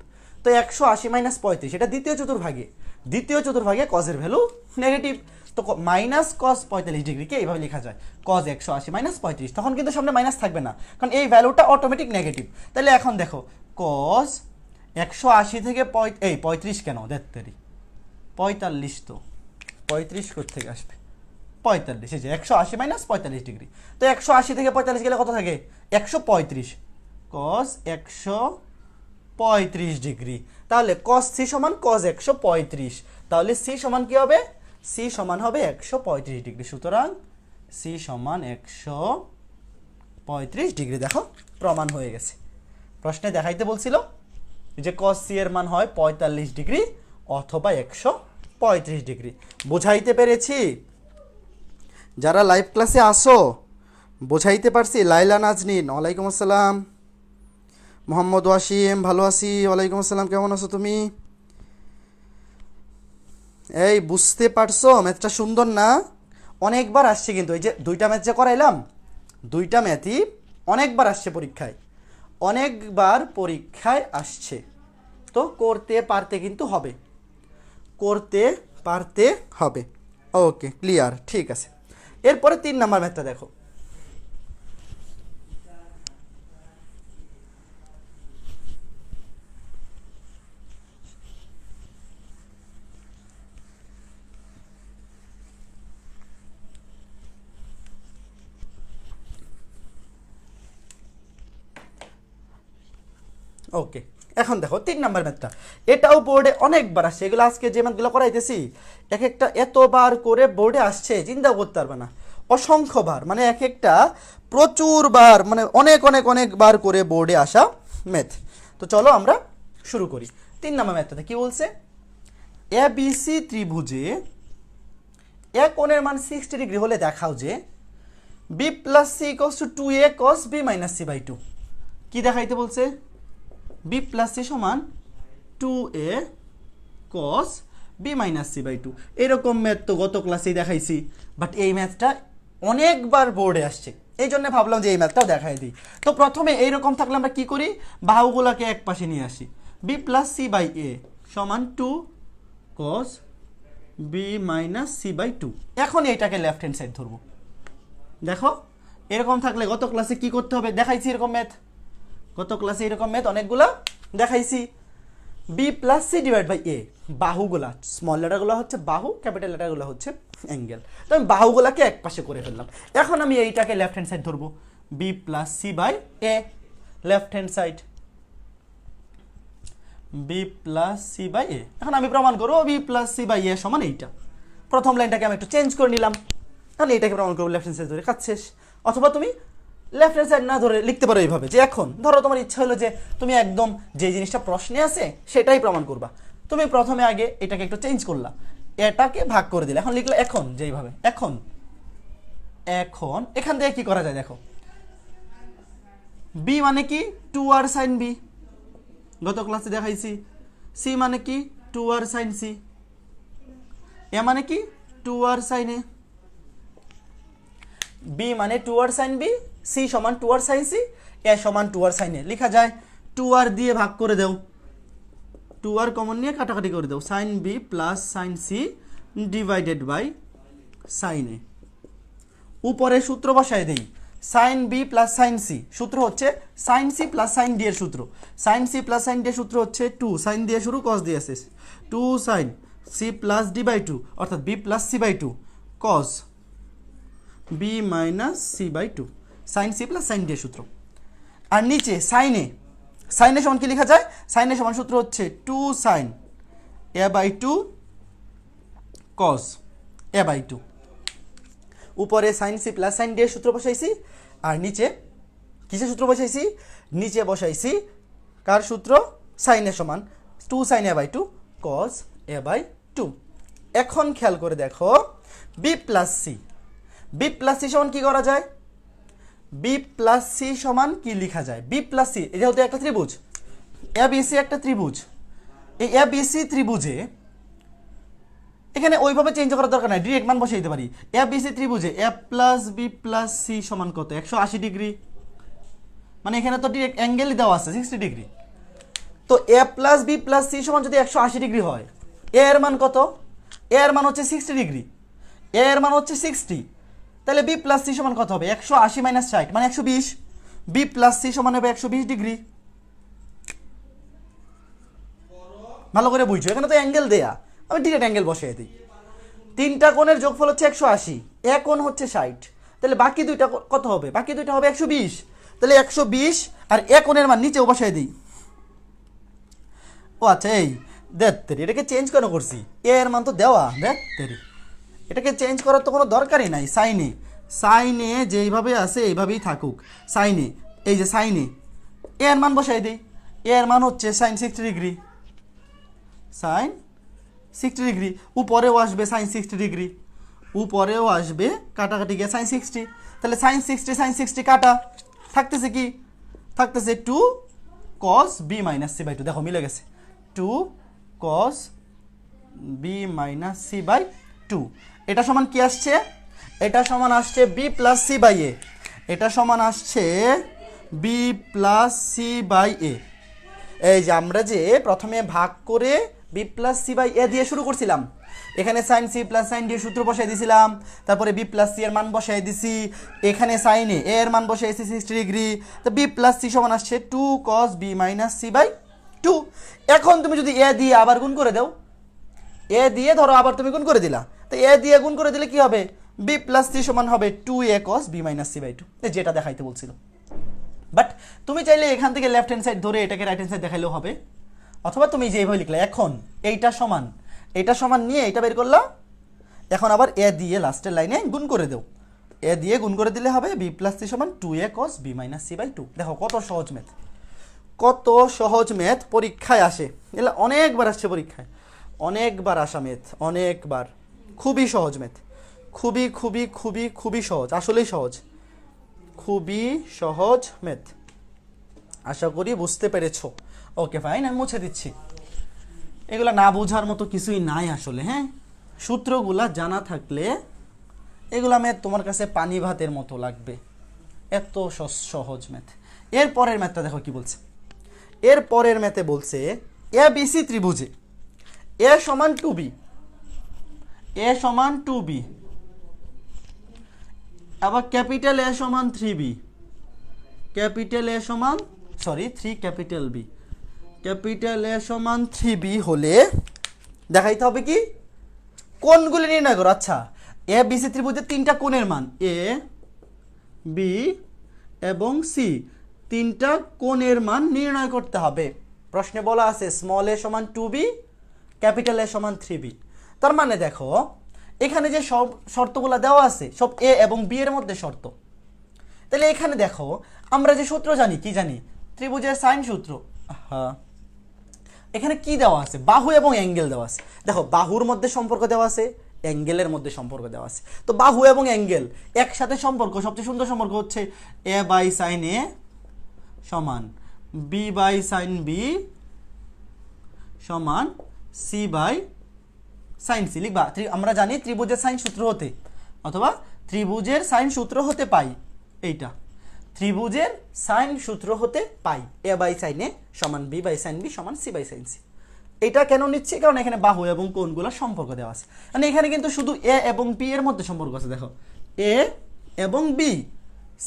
তো 180 মাইনাস 35 এটা দ্বিতীয় চতুর্ভাগে কজের ভ্যালু নেগেটিভ, তো মাইনাস কস 45 ডিগ্রিকে এইভাবে লেখা যায়, কজ 180 মাইনাস 35। তখন কিন্তু সামনে মাইনাস থাকবে না, কারণ এই ভ্যালুটা অটোমেটিক নেগেটিভ। তাহলে এখন দেখো কজ 180 থেকে 35 কেন, দেখতেরি 45, তো 35 কোথেকে আসবে, 45, এই যে 180 মাইনাস 45 ডিগ্রি। তো 180 থেকে 45 গেলে কত থাকে, 135, কস 35 ডিগ্রি। তাহলে cos c সমান cos 135, তাহলে c সমান কি হবে? c সমান হবে 135 ডিগ্রি। সুতরাং c সমান 135 ডিগ্রি। দেখো প্রমাণ হয়ে গেছে। প্রশ্নে দেখাইতে বলছিল যে cos c এর মান হয় 45 ডিগ্রি অথবা 135 ডিগ্রি। বোঝাইতে পেরেছি? যারা লাইভ ক্লাসে আসো বোঝাইতে পারছি? লাইলা নাজনীন, ওয়ালাইকুম আসসালাম। মোহাম্মদ ওয়াসিম, ভালো আছি, ওয়ালাইকুম আসসালাম। কেমন আছো তুমি? এই বুঝতে পারছো ম্যাথটা সুন্দর না? অনেকবার আসছে কিন্তু, এই যে দুইটা ম্যাথ যে করাইলাম, দুইটা ম্যাথই অনেকবার আসছে পরীক্ষায়, অনেকবার পরীক্ষায় আসছে। তো করতে পারতে কিন্তু হবে, করতে পারতে হবে। ওকে, ক্লিয়ার, ঠিক আছে। এরপরে 3 নাম্বার ম্যাথটা দেখো। ওকে, এখন দেখো 3 নাম্বার ম্যাথটা। এটাও বোর্ডে অনেকবার আসছে। এগুলো আজকে যে ম্যাথগুলো করাইতেছি এক একটা এতবার করে বোর্ডে আসছে, চিন্তা করতে পারবে না। অসংখ্যবার, মানে এক একটা প্রচুর বার, মানে অনেক অনেক অনেকবার করে বোর্ডে আসা ম্যাথ। তো চলো আমরা শুরু করি। 3 নাম্বার ম্যাথটাতে কি বলছে? এ বি সি ত্রিভুজে এ কোণের মান 60 ডিগ্রি হলে দেখাও যে B plus C equals to 2a cos b minus C by 2। কি দেখাইতে বলছে? বি প্লাস সি সমান 2a cos b minus C by 2। এরকম ম্যাথ তো গত ক্লাসেই দেখাইছি, বাট এই ম্যাথটা অনেকবার বোর্ডে আসছে, এই জন্য ভাবলাম যে এই ম্যাথটাও দেখাই দিই। তো প্রথমে এইরকম থাকলে আমরা কি করি? বাহুগুলোকে এক পাশে নিয়ে আসি। বি প্লাস সি বাই এ সমান 2 cos b minus C by 2। এখন এইটাকে লেফট হ্যান্ড সাইড ধরবো। দেখো এরকম থাকলে গত ক্লাসে কি করতে হবে দেখাইছি, এরকম ম্যাথ গত ক্লাসে এরকম ম্যাথ অনেকগুলা দেখাইছি। B plus c divide by a, বাহুগুলা, স্মল লেটারগুলো হচ্ছে বাহু, ক্যাপিটাল লেটারগুলো হচ্ছে অ্যাঙ্গেল। তো আমি বাহুগুলাকে এক পাশে করে ফেললাম। এখন আমি এইটাকে লেফট হ্যান্ড সাইড ধরবো। B plus C by a, left hand side b plus C by a. এখন আমি প্রমাণ করবো বি প্লাস সি বাই এ সমান এইটা। প্রথম লাইনটাকে আমি একটু চেঞ্জ করে নিলাম, তাহলে এইটাকে প্রমাণ করবো লেফট হ্যান্ড সাইড ধরে, কাজ শেষ। অথবা তুমি লেফট হ্যান্ড সাইড না ধরে লিখতে পারো এইভাবে, যে এখন ধরো তোমার ইচ্ছা হলো যে তুমি একদম যে জিনিসটা প্রশ্নে আছে সেটাই প্রমাণ করবা। তুমি প্রথমে আগে এটাকে একটু চেঞ্জ করলা, এটাকে ভাগ করে দিলে, এখন লিখলে এখন যেইভাবে। এখন এখন এখান থেকে কি করা যায় দেখো। বি মানে কি 2r sin b, গত ক্লাসে দেখাইছি। সি মানে কি 2r sin c, এ মানে কি 2r sin a। বি মানে 2r sin b, সি সমান 2r sin c, এ সমান 2r sin a। লেখা যায় 2r দিয়ে ভাগ করে দাও, 2r কমন নিয়ে কাটাকাটি করে দাও। sin b plus sin c divided by sin a। উপরে সূত্র বসায় দেই। sin b plus sin c সূত্র হচ্ছে sin c plus sin d এর সূত্র। sin c plus sin d এর সূত্র হচ্ছে 2 sin দিয়ে শুরু cos দিয়ে শেষ, 2 sin c plus d by 2 অর্থাৎ b plus c by 2 cos b minus c by 2, sin c plus sin d এর সূত্র। আর নিচে sin a, sin a সমান কি লেখা যায়? sin a সমান সূত্র হচ্ছে 2 sin a by 2 cos a by 2। উপরে sin c plus sin d এর সূত্র বসাইছি, আর নিচে কিসের সূত্র বসাইছি? নিচে বসাইছি কার সূত্র? sin a সমান 2 sin a by 2 cos a by 2। এখন খেয়াল করে দেখো b plus c, b plus c সমান কি করা যায়? b প্লাস c সমান কি লেখা যায়? b প্লাস c, এটা হচ্ছে একটা ত্রিভুজ, এ বি সি একটা ত্রিভুজ। এই এ বি সি ত্রিভুজে এখানে ওইভাবে চেঞ্জ করার দরকার নাই, ডিরেক্ট মান বসিয়ে দিতে পারি। এ বি সি ত্রিভুজে এ প্লাস বি প্লাস সি সমান কত? 180 ডিগ্রি। মানে এখানে তো ডিরেক্ট অ্যাঙ্গেলই দেওয়া আছে 60 ডিগ্রি। তো এ প্লাস বি প্লাস সি সমান যদি 180 ডিগ্রি হয়, এ এর মান কত? এ এর মান হচ্ছে 60 ডিগ্রি, এ এর মান হচ্ছে 60, তাহলে বি প্লাস সি সমান কত হবে? 180 মাইনাস 60 মানে 120। বি প্লাস সি সমান হবে 120 ডিগ্রি। ভালো করে বুঝছো, এখানে তো অ্যাঙ্গেল দেয়া, আমি ডিরেক্ট অ্যাঙ্গেল বসিয়ে দিই। তিনটা কোণের যোগফল হচ্ছে 180, এক কোণ হচ্ছে 60, তাহলে বাকি দুইটা কত হবে? বাকি দুইটা হবে 120। তাহলে 120 আর এক কোণের মান নিচেও বসাই দিই, ও আচ্ছা, এই দেখ এটাকে চেঞ্জ কেন করছি, এ এর মান তো দেওয়া, দেখ এটাকে চেঞ্জ করার তো কোনো দরকারই নাই। সাইনে যেইভাবে আছে এইভাবেই থাকুক। সাইনে, এই যে সাইনে এ এর মান বসাই দিই, এ এর মান হচ্ছে সাইন 60 ডিগ্রি, সাইন 60 ডিগ্রি, উপরেও আসবে সাইন 60 ডিগ্রি, উপরেও আসবে, কাটাকাটি গিয়ে সাইন 60, তাহলে সাইন 60 কাটা, থাকতেছে কি, থাকতেছে 2 cos b minus C by 2, দেখো মিলে গেছে, 2 cos b minus C by 2। এটা সমান কি আসছে, এটা সমান আসছে b plus C by A, এটা সমান আসছে b plus C by A. এই যে আমরা যে প্রথমে ভাগ করে b plus C by A দিয়ে শুরু করছিলাম, এখানে sine C plus sine D সূত্র বসাই দিয়েছিলাম, তারপরে বি প্লাস সি এর মান বসাই দিছি, এখানে সাইনে এ এর মান বসাইছি 60 ডিগ্রি, তো বি প্লাস সি সমান আসছে 2 cos b minus C by 2। এখন তুমি যদি এ দিয়ে আবার গুণ করে দাও, এ দিয়ে ধরো আবার তুমি গুণ করে দিলা, তো এ দিয়ে গুণ করে দিলে কি হবে, বি প্লাস সি সমান হবে 2a cos b minus C by 2, যেটা দেখাইতে বলছিল। বাট তুমি চাইলে এখান থেকে লেফট হ্যান্ড সাইড ধরে এটাকে রাইট হ্যান্ড সাইড দেখাইলেও হবে, অথবা তুমি যেভাবে লিখলে এখন এইটা সমান নিয়ে এটা বের করলাম, এখন আবার এ দিয়ে লাস্টের লাইনে গুণ করে দেও, এ দিয়ে গুণ করে দিলে হবে বি প্লাস সি সমান 2a cos b minus C by 2। দেখো কত সহজ ম্যাথ, কত সহজ ম্যাথ, পরীক্ষায় আসে, এগুলো অনেকবার আসছে পরীক্ষায়, অনেকবার আসা ম্যাথ, অনেকবার, খুবই সহজ ম্যাথ, খুবই খুবই খুবই খুবই সহজ, আসলেই সহজ, খুবই সহজ ম্যাথ। আশা করি বুঝতে পেরেছো। ওকে ফাইন, আমি মুছে দিচ্ছি, এগুলা না বোঝার মতো কিছুই নাই আসলে। হ্যাঁ, সূত্রগুলা জানা থাকলে এগুলা ম্যাথ তোমার কাছে পানি ভাতের মতো লাগবে, এত সহজ ম্যাথ। এর পরের ম্যাথটা দেখো কি বলছে, এর পরের ম্যাথে বলছে এ বি সি ত্রিভুজে এ সমান 2b, এ সমান 2b, আবার ক্যাপিটাল এ সমান 3b, ক্যাপিটাল এ সমান 3 ক্যাপিটাল বি, ক্যাপিটাল এ সমান 3b হলে দেখাইতে হবে কি, কোণগুলি নির্ণয় করো। আচ্ছা, এ বি সি ত্রিভুজের তিনটা কোণের মান এ বি এবং সি, তিনটা কোণের মান নির্ণয় করতে হবে। প্রশ্নে বলা আছে স্মল এ সমান 2b, ক্যাপিটাল এ সমান 3b। তার মানে দেখো এখানে যে সব শর্তগুলো দেওয়া আছে সব এ এবং বি এর মধ্যে শর্ত। তাহলে এখানে দেখো আমরা যে সূত্র জানি, কি জানি, ত্রিভুজের সাইন সূত্র। হ্যাঁ, এখানে কি দেওয়া আছে, বাহু এবং অ্যাঙ্গেল দেওয়া আছে। দেখো বাহুর মধ্যে সম্পর্ক দেওয়া আছে, অ্যাঙ্গেলের মধ্যে সম্পর্ক দেওয়া আছে। তো বাহু এবং অ্যাঙ্গেল একসাথে সম্পর্ক, সবচেয়ে সুন্দর সম্পর্ক হচ্ছে এ বাই সাইন এ সমান বি বাই সাইন বি সমান সি বাই সাইন সি। লিখবা, আমরা জানি ত্রিভুজের সাইন সূত্র হতে, অথবা ত্রিভুজের সাইন সূত্র হতে পাই, এইটা ত্রিভুজের সাইন সূত্র হতে পাই এ বাই সাইন এ সমান বি বাই সাইন বি সমান সি বাই সাইন সি। এটা কেন নিচ্ছি, কারণ এখানে বাহু এবং কোণগুলো সম্পর্ক দেওয়া আছে। মানে এখানে কিন্তু শুধু এ এবং বি এর মধ্যে সম্পর্ক আছে। দেখো এ এবং বি,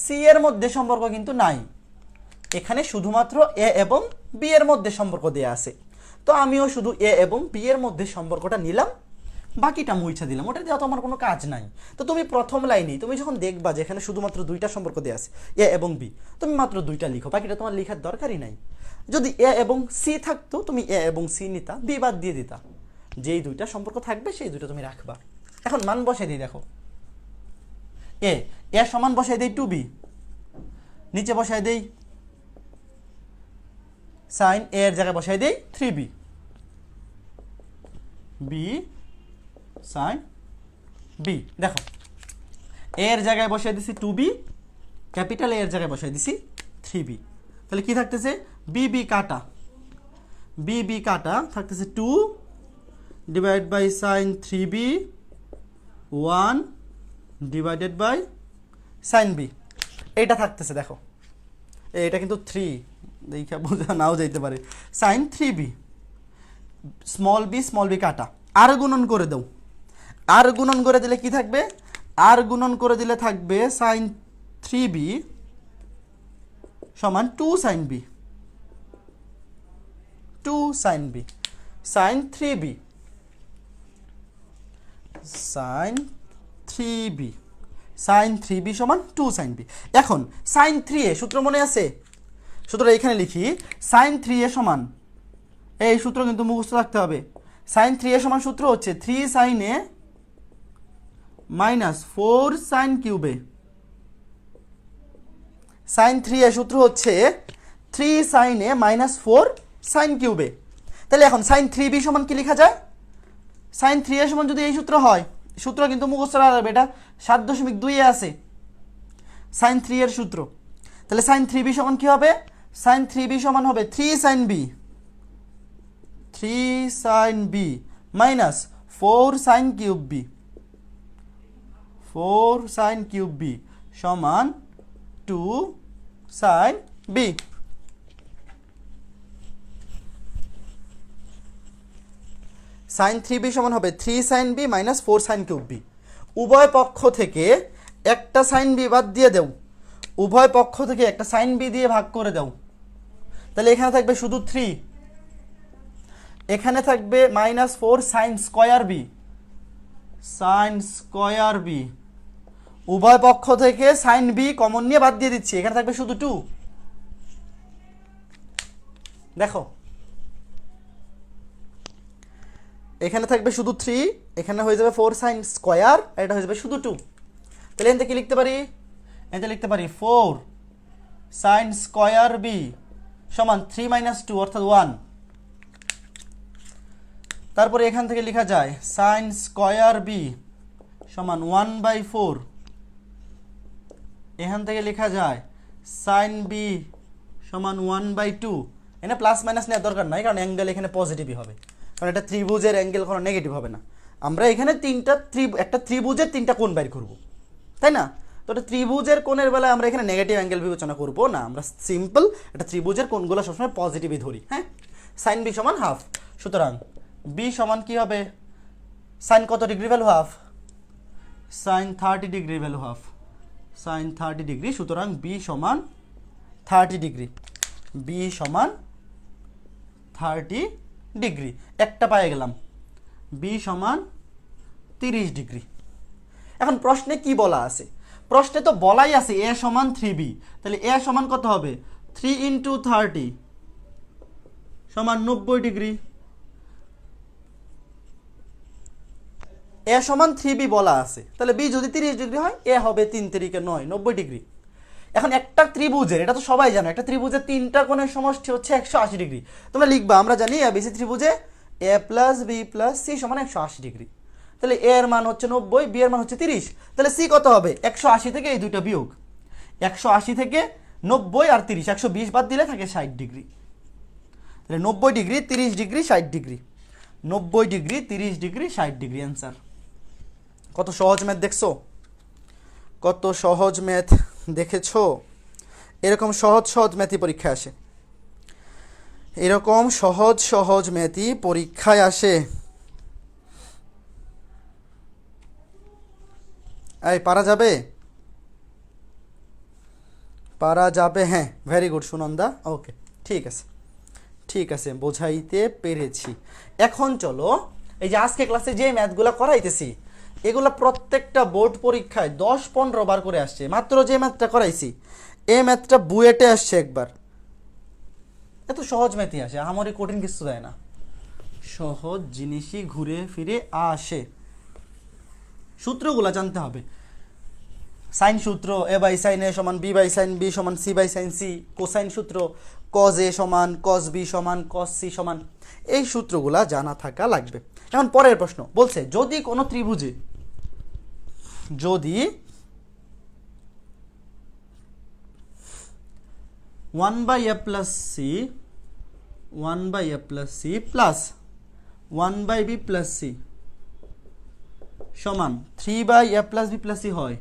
সি এর মধ্যে সম্পর্ক কিন্তু নাই, এখানে শুধুমাত্র এ এবং বি এর মধ্যে সম্পর্ক দেওয়া আছে। তো আমিও শুধু এ এবং বি এর মধ্যে সম্পর্কটা নিলাম, বাকিটা মুইছা দিলাম, ওটা দেওয়া তো আমার কোনো কাজ নাই। তো তুমি প্রথম লাইনেই তুমি যখন দেখবা যে এখানে শুধুমাত্র দুইটা সম্পর্ক দেওয়া আছে এ এবং বি, তুমি মাত্র দুইটা লিখো, বাকিটা তোমার লেখার দরকারই নাই। যদি এ এবং সি থাকতো তুমি এ এবং সি নিতা, বি বাদ দিয়ে দিতা, যেই দুইটা সম্পর্ক থাকবে সেই দুইটা তুমি রাখবা। এখন মান বসাই দিই, দেখো এ সমান বসাই দেই 2b, নিচে বসাই দেই সাইন এ এর জায়গায় বসাই দেই 3b, বি সাইন বি। দেখো এর জায়গায় বসাই দিছি 2b, ক্যাপিটাল এর জায়গায় বসাই দিছি 3b। তাহলে কি থাকতেছে, বি কাটা, বি কাটা থাকতেছে 2 divide by sine 3b 1 divided by sine B, এইটা থাকতেছে। দেখো এটা কিন্তু 3 দেখা বোঝা নাও যাইতে পারে, সাইন 3b, স্মল বি কাটা, আর গুণন করে দাও, আর গুণন করে দিলে কি থাকবে, আর গুণন করে দিলে থাকবে সাইন 3b সমান 2 sine B, 2 sine B, sine 3b, sine 3b, sine 3b সমান 2 সাইন বি। এখন সাইন 3a সূত্র মনে আছে, সূত্রটা এখানে লিখি, সাইন 3a সমান এই সূত্র কিন্তু মুখস্থ রাখতে হবে। সাইন 3a সমান সূত্র হচ্ছে 3 sin a মাইনাস 4 sin কিউবে। সাইন 3a সূত্র হচ্ছে 3 sin a মাইনাস 4 sin কিউবে। তাহলে এখন সাইন 3b সমান কি লেখা যায়? সাইন 3a সমান যদি এই সূত্র হয়, সূত্র কিন্তু মুখস্থ রাখবে, এটা 7.2 এ আছে সাইন 3 এর সূত্র। তাহলে সাইন 3b সমান কি হবে? সাইন 3b সমান হবে 3 sin b, 3 sin b minus 4 sin cube b, 4 sin cube b সমান 2 sin b। সাইন 3b সমান হবে 3 sin b minus 4 sin cube b। উভয় পক্ষ থেকে একটা সাইন বি বাদ দিয়ে দাও, উভয় পক্ষ থেকে একটা সাইন বি দিয়ে ভাগ করে দাও। তাহলে এখানে থাকবে শুধু 3, এখানে থাকবে minus 4 sine square B, sine square B. উভয় পক্ষ থেকে সাইন বি কমন নিয়ে বাদ দিয়ে দিচ্ছি, এখানে থাকবে শুধু 2। দেখো এখানে থাকবে শুধু 3, এখানে হয়ে যাবে 4 সাইন স্কয়ার, আর এটা হয়ে যাবে শুধু 2। তাহলে এখান থেকে কি লিখতে পারি? এখানে লিখতে পারি 4 সাইন স্কয়ার বি সমান 3 মাইনাস 2 অর্থাৎ 1। তারপরে এখান থেকে লেখা যায় সাইন স্কয়ার বি সমান 1/4। এখান থেকে লেখা যায় সাইন বি সমান 1/2। এখানে প্লাস মাইনাস নেওয়ার দরকার নাই, কারণ অ্যাঙ্গেল এখানে পজিটিভই হবে, কারণ এটা ত্রিভুজের অ্যাঙ্গেল কোনো নেগেটিভ হবে না। আমরা এখানে একটা ত্রিভুজের 3টা কোণ বের করব, তাই না? তো এটা ত্রিভুজের কোণের বেলায় আমরা এখানে নেগেটিভ অ্যাঙ্গেল বিবেচনা করব না, আমরা সিম্পল একটা ত্রিভুজের কোণগুলো সবসময় পজিটিভই ধরি। হ্যাঁ, সাইন বি সমান হাফ, সুতরাং বি সমান কি হবে? সাইন কত degree value half? Sine 30 degree value half, sine 30 degree. সুতরাং বি সমান 30 ডিগ্রি, বি সমান 30 ডিগ্রি। একটা পেয়ে গেলাম, বি সমান 30 ডিগ্রি। এখন প্রশ্নে কি বলা আছে? প্রশ্নে তো বলাই আছে এ সমান 3b, তাহলে এ সমান কত হবে? 3 × 30 সমান 90 ডিগ্রি। এ সমান 3b বলা আছে, তাহলে বি যদি 30 ডিগ্রি হয়, এ হবে 3 × 9 90 ডিগ্রি। এখন একটা ত্রিভুজের, এটা তো সবাই জানো, একটা ত্রিভুজের 3টা কোণের সমষ্টি হচ্ছে 180 ডিগ্রি। তোমরা লিখবা, আমরা জানি এবিসি ত্রিভুজে এ প্লাস বি প্লাস সি সমান 180 ডিগ্রি। তাহলে এ এর মান হচ্ছে 90, বি এর মান হচ্ছে 30। তাহলে সি কত হবে? 180 থেকে এই দুইটা বিয়োগ, 180 থেকে 90 আর 30, 120 বাদ দিলে থাকে 60 ডিগ্রি। তাহলে 90 degree 30 degree 60 degree, 90 degree 30 degree 60 degree answer. কত সহজ ম্যাথ দেখছো? কত সহজ ম্যাথ দেখেছো? এরকম সহজ সহজ ম্যাথই পরীক্ষায় আসে, এরকম সহজ সহজ ম্যাথই পরীক্ষায় আসে। এই পারা যাবে? পারা যাবে? হ্যাঁ, ভেরি গুড সুনন্দা, ওকে, ঠিক আছে ঠিক আছে, বোঝাইতে পেরেছি। এখন চলো, এই যে আজকে ক্লাসে যে ম্যাথগুলো করাইতেছি, এগুলো প্রত্যেকটা বোর্ড পরীক্ষায় 10-15 বার করে আসছে। মাত্র যে ম্যাথটা করাইছি, এই ম্যাথটা বুয়েটে আসছে একবার। এত সহজ ম্যাথই আসে, আমারই কঠিন কিছু দেয় না, সহজ জিনিসই ঘুরে ফিরে আসে। সূত্রগুলো জানতে হবে। সাইন সূত্র, এ বাই সাইন এ সমান বি বাই সাইন বি সমান C by sine C. Cosine সূত্র, কজ এ সমান কজ বি সমান কজ সি সমান। এই সূত্রগুলা জানা থাকা লাগবে। এখন পরের প্রশ্ন বলছে, যদি কোনো ত্রিভুজে, যদি 1/a plus C, 1/a plus C plus 1/b plus C সমান 3/a plus B plus C হয়,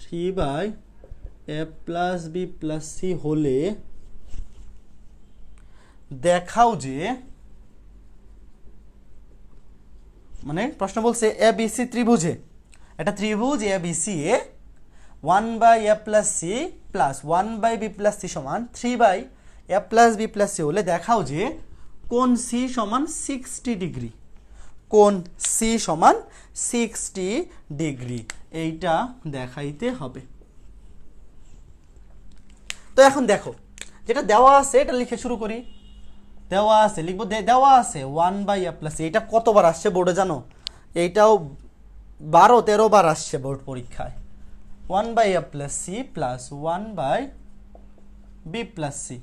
3/a plus B plus C হলে দেখাও যে, মানে প্রশ্ন বলছে এ বি সি ত্রিভুজে, একটা ত্রিভুজ A B C A 1/a plus C plus 1/b plus C সমান 3/a plus B plus C হলে দেখাও যে কোণ সি সমান 60 ডিগ্রি, কোণ সি সমান 60 ডিগ্রি। এইটা দেখাইতে হবে। তো এখন দেখো, যেটা দেওয়া আছে এটা লিখে শুরু করি। দেওয়া আছে, লিখবো দেওয়া আছে 1/a প্লাস সি। এটা কতবার আসছে বোর্ডে জানো? এইটাও 12-13 বার আসছে বোর্ড পরীক্ষায়। 1/a plus C plus 1/b plus C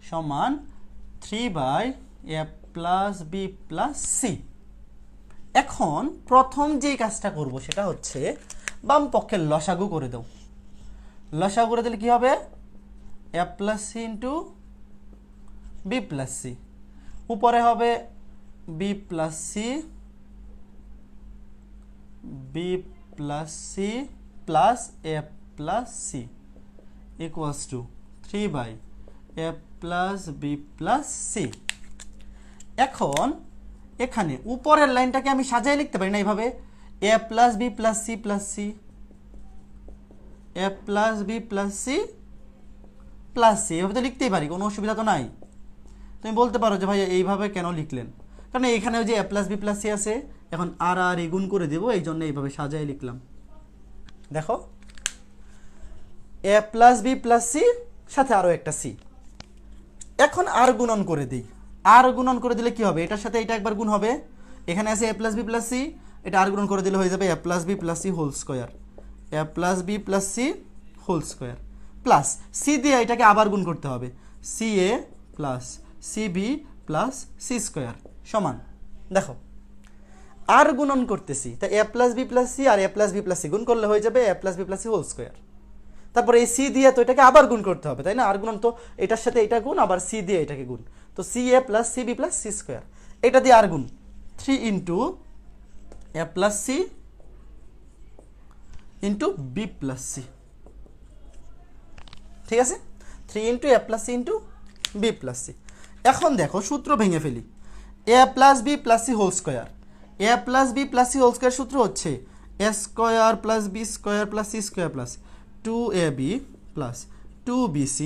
সমান 3/a plus B plus C. এখন প্রথম যে কাজটা করব সেটা হচ্ছে বাম পক্ষের লসাগু করে দাও। লসাগু করে দিলে কি হবে? a plus C into B plus C, উপরে হবে B plus C plus A plus C equals to 3/a plus B plus C. এখন এখানে উপরের লাইনটাকে আমি সাজিয়ে লিখতে পারি না এইভাবে, a plus B plus C plus c, a plus B plus C plus c, এভাবে তো লিখতেই পারি, কোনো অসুবিধা তো নাই। তুমি বলতে পারো যে ভাই এইভাবে কেন লিখলেন? কারণ এখানে যে A plus B plus C আছে, এখন আর এ গুণ করে দেবো, এই জন্য এইভাবে সাজিয়ে লিখলাম। দেখো a plus B plus C সাথে আরও একটা সি। এখন আর গুণন করে দিই। আর গুণন করে দিলে কি হবে? এটার সাথে এটা একবার গুণ হবে, এখানে আছে a plus B plus c, এটা আর গুণন করে দিলে হয়ে যাবে a plus B plus C whole square, A plus B plus C whole square plus c দিয়ে এটাকে আবার গুণ করতে হবে, c a plus c b plus C square সমান। দেখো আর গুণন করতেছি, তাই a plus B plus c আর a plus B plus c গুণ করলে হয়ে যাবে a plus B plus C whole square. তারপরে এই সি দিয়ে তো এটাকে আবার গুণ করতে হবে, তাই না? আর গুণন তো এটার সাথে এটা গুণ, আবার সি দিয়ে এটাকে গুণ, তো c a plus c b plus C square, এটা দিয়ে আর গুণ 3 into a plus C into B plus c. ঠিক আছে, 3 into a plus C into B plus C. এখন দেখো সূত্র ভেঙে ফেলি, a plus B plus C whole square, A plus B plus C whole square সূত্র হচ্ছে a square plus B square plus C square plus 2ab plus 2bc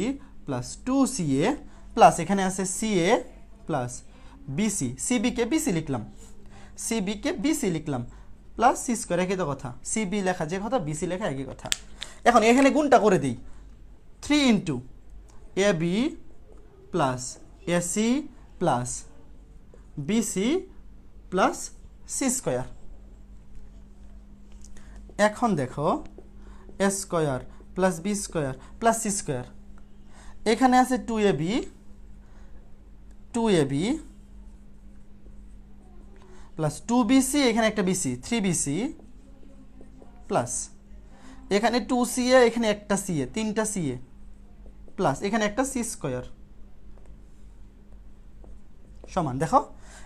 plus 2ca plus এখানে আছে ca plus bc, cbকে bc লিখলাম, cbকে bc লিখলাম plus C square, একই তো কথা, cb লেখা যে কথা bc লেখা একই কথা। এখন এখানে গুণটা করে দিই, 3 into ab plus ac plus bc plus C square. এখন দেখো এ square plus B square plus C square, এখানে আছে 2ab প্লাস 2bc, এখানে একটা bc 3bc প্লাস এখানে 2ca, এখানে একটা ca, তিনটা ca প্লাস এখানে একটা সি স্কোয়ার সমান। দেখো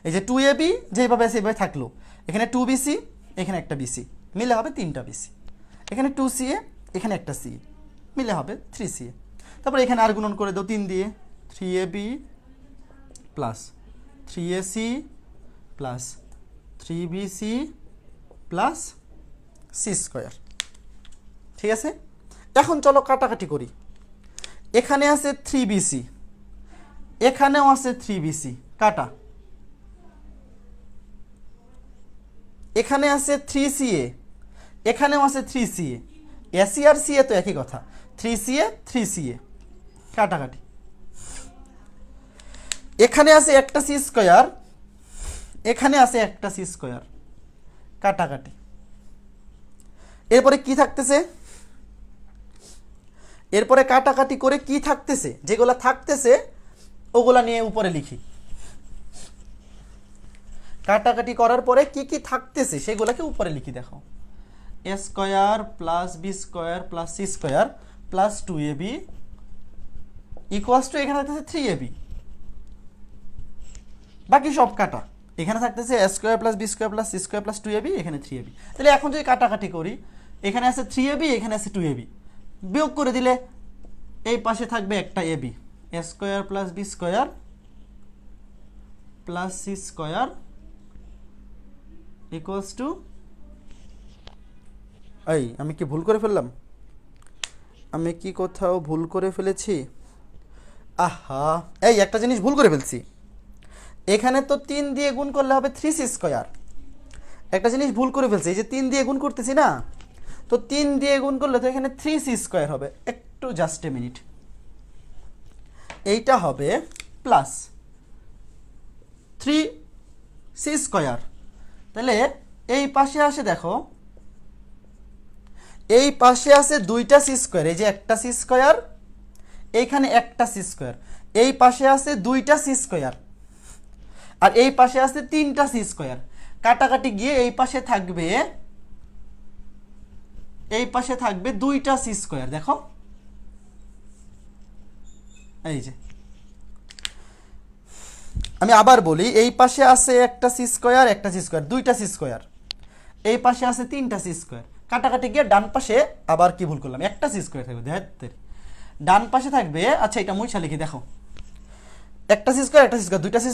এই যে 2ab যেভাবে আছে এইভাবে থাকলো, এখানে 2bc, এখানে একটা bc মিলে হবে 3টা bc, এখানে 2ca, এখানে একটা c মিলে হবে 3ca। তারপর এখানে আর গুণন করে দাও 3 দিয়ে, 3ab plus 3ac plus 3bc plus C square. ঠিক আছে, এখন চলো কাটাকাটি করি। এখানে আছে 3bc, এখানেও আছে 3bc, কাটা। এখানে আছে 3ca, এখানেও আছে 3ca, ac আর ca তো একই কথা, 3ca 3ca, কাটাকাটি। এখানে আছে একটা সি স্কোয়ার, এখানে আছে একটা সি স্কোয়ার, কাটাকাটি। এরপরে কি থাকতেছে? এরপরে কাটাকাটি করে কি থাকতেছে? যেগুলা থাকতেছে ওগুলা নিয়ে উপরে লিখি। কাটাকাটি করার পরে কি কি থাকতেছে সেগুলোকে উপরে লিখি। দেখো এ square plus B square plus C square plus 2ab equals to এখানে থাকতেছে 3ab, বাকি সব কাটা। এখানে থাকতেছে a square plus B square plus C square plus 2ab, এখানে 3ab। তাহলে এখন যদি কাটাকাটি করি, এখানে আছে 3ab, এখানে আছে 2ab, বিয়োগ করে দিলে এই পাশে থাকবে একটা ab, A square plus B square plus C square equals to, এই আমি কি ভুল করে ফেললাম? আমি কি কোথাও ভুল করে ফেলেছি? আহা, এই একটা জিনিস ভুল করে ফেলছি। এখানে তো 3 দিয়ে গুণ করলে হবে 3c স্কোয়ার। একটা জিনিস ভুল করে ফেলছি, এই যে 3 দিয়ে গুণ করতেছি না, তো 3 দিয়ে গুণ করলে তো এখানে 3c স্কোয়ার হবে। একটু জাস্ট এ মিনিট, এইটা হবে প্লাস 3c²। তাহলে এই পাশে আসে, দেখো এই পাশে আছে 2টা c², এই যে একটা c², এইখানে একটা c², এই পাশে আছে 2টা c², আর এই পাশে আছে 3টা c²। কাটাকাটি গিয়ে এই পাশে থাকবে 2টা c²। দেখো এই যে, আমি আবার বলি, এই পাশে আছে একটা c², একটা c², 2টা c², এই পাশে আছে 3টা c²। কাটাকাটি গিয়ে ডান পাশে আবার কি ভুল করলাম, একটা c² থাকবে। ডান পাশে থাকবে, আচ্ছা এটা মুইছা লিখি, দেখো একটা c², একটা c², 2টা c²,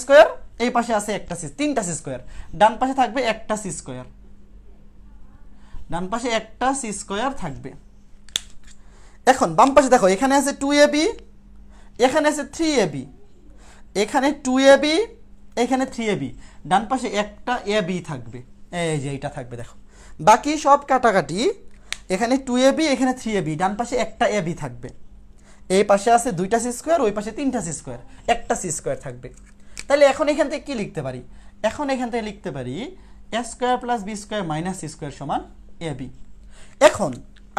এই পাশে আছে একটা 3টা c², ডান পাশে থাকবে একটা c², ডান পাশে একটা c² থাকবে। এখন বাম পাশে দেখো, এখানে আছে 2ab, এখানে আছে 3ab, এখানে 2ab, এখানে 3ab, ডান পাশে একটা ab থাকবে, এই যে এইটা থাকবে। দেখো বাকি সব কাটাকাটি, এখানে 2ab, এখানে 3ab, ডান পাশে একটা ab থাকবে, এই পাশে আছে 2টা c², ওই পাশে 3টা c², একটা c² থাকবে। তাহলে এখন এখান থেকে কি লিখতে পারি, এখন এখান থেকে লিখতে পারি a² + b² - c² সমান ab। এখন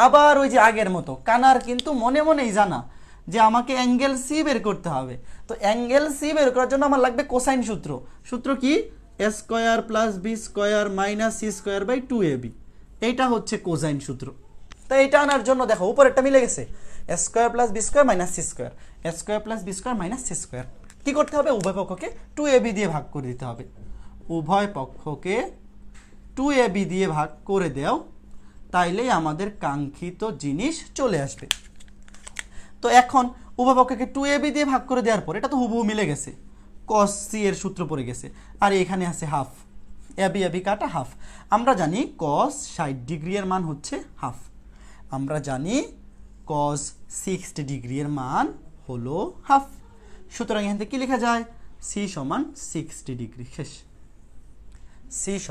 আবার ওই যে আগের মতো কানার কিন্তু মনে মনেই জানা যে আমাকে অ্যাঙ্গেল সি বের করতে হবে। তো অ্যাঙ্গেল সি বের করার জন্য আমার লাগবে কোসাইন সূত্র। সূত্র কি, a² + b² - c² / 2ab। এইটা হচ্ছে কোসাইন সূত্র। তো এটা আনার জন্য দেখো উপরেরটা মিলে গেছে, a² + b² - c², a² + b² - c²। কি করতে হবে, উভয় পক্ষকে 2ab দিয়ে ভাগ করে দিতে হবে। উভয় পক্ষকে 2ab দিয়ে ভাগ করে দাও, তাইলেই আমাদের কাঙ্ক্ষিত জিনিস চলে আসবে। তো এখন উভয় পক্ষকে 2ab দিয়ে ভাগ করে দেওয়ার পর এটা তো হুবহু মিলে গেছে, cos c এর সূত্র পড়ে গেছে, আর এখানে আছে হাফ, ab কাটা হাফ। আমরা জানি cos 60 ডিগ্রি এর মান হচ্ছে হাফ, আমরা জানি cos 60 ডিগ্রি এর মান হলো হাফ। সুতরাং এখান থেকে কি লেখা যায়, c = 60 ডিগ্রি। শেষ, c =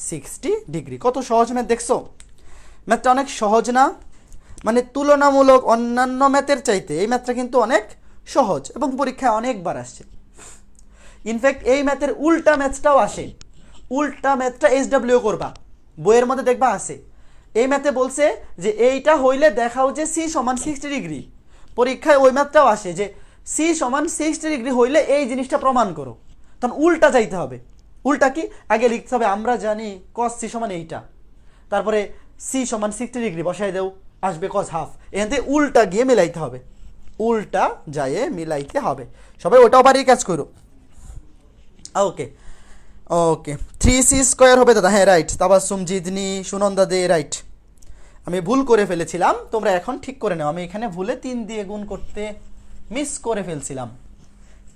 60 ডিগ্রি। কত সহজ ম্যাথ দেখছো, ম্যাথটা অনেক সহজ না? মানে তুলনামূলক অন্যান্য ম্যাথের চাইতে এই ম্যাথটা কিন্তু অনেক সহজ এবং পরীক্ষায় অনেকবার আসছে। ইনফ্যাক্ট এই ম্যাথের উল্টা ম্যাথটাও আসে, উল্টা ম্যাথটা SW করবা, বইয়ের মধ্যে দেখবা আছে। এই ম্যাথে বলছে যে এইটা হইলে দেখাও যে c = 60 ডিগ্রি। পরীক্ষায় ওই ম্যাথটাও আসে যে c = 60 ডিগ্রি হইলে এই জিনিসটা প্রমাণ করো। তখন উল্টা যাইতে হবে। উল্টা কি, আগে লিখতে হবে আমরা জানি cos c = এইটা, তারপরে c = 60 ডিগ্রি বসাই দেও, আসবে cos হাফ। এখান থেকে উল্টা গিয়ে মিলাইতে হবে, উল্টা যায় মিলাইতে হবে। সবাই ওটাও বাড়িয়ে কাজ করো। ওকে ওকে, 3c² হবে দাদা, হ্যাঁ রাইট। তাবাসসুম, জিদনি, সুনন্দা দে, রাইট। আমি ভুল করে ফেলেছিলাম, তোমরা এখন ঠিক করে নাও। আমি এখানে ভুলে 3 দিয়ে গুণ করতে মিস করে ফেলছিলাম।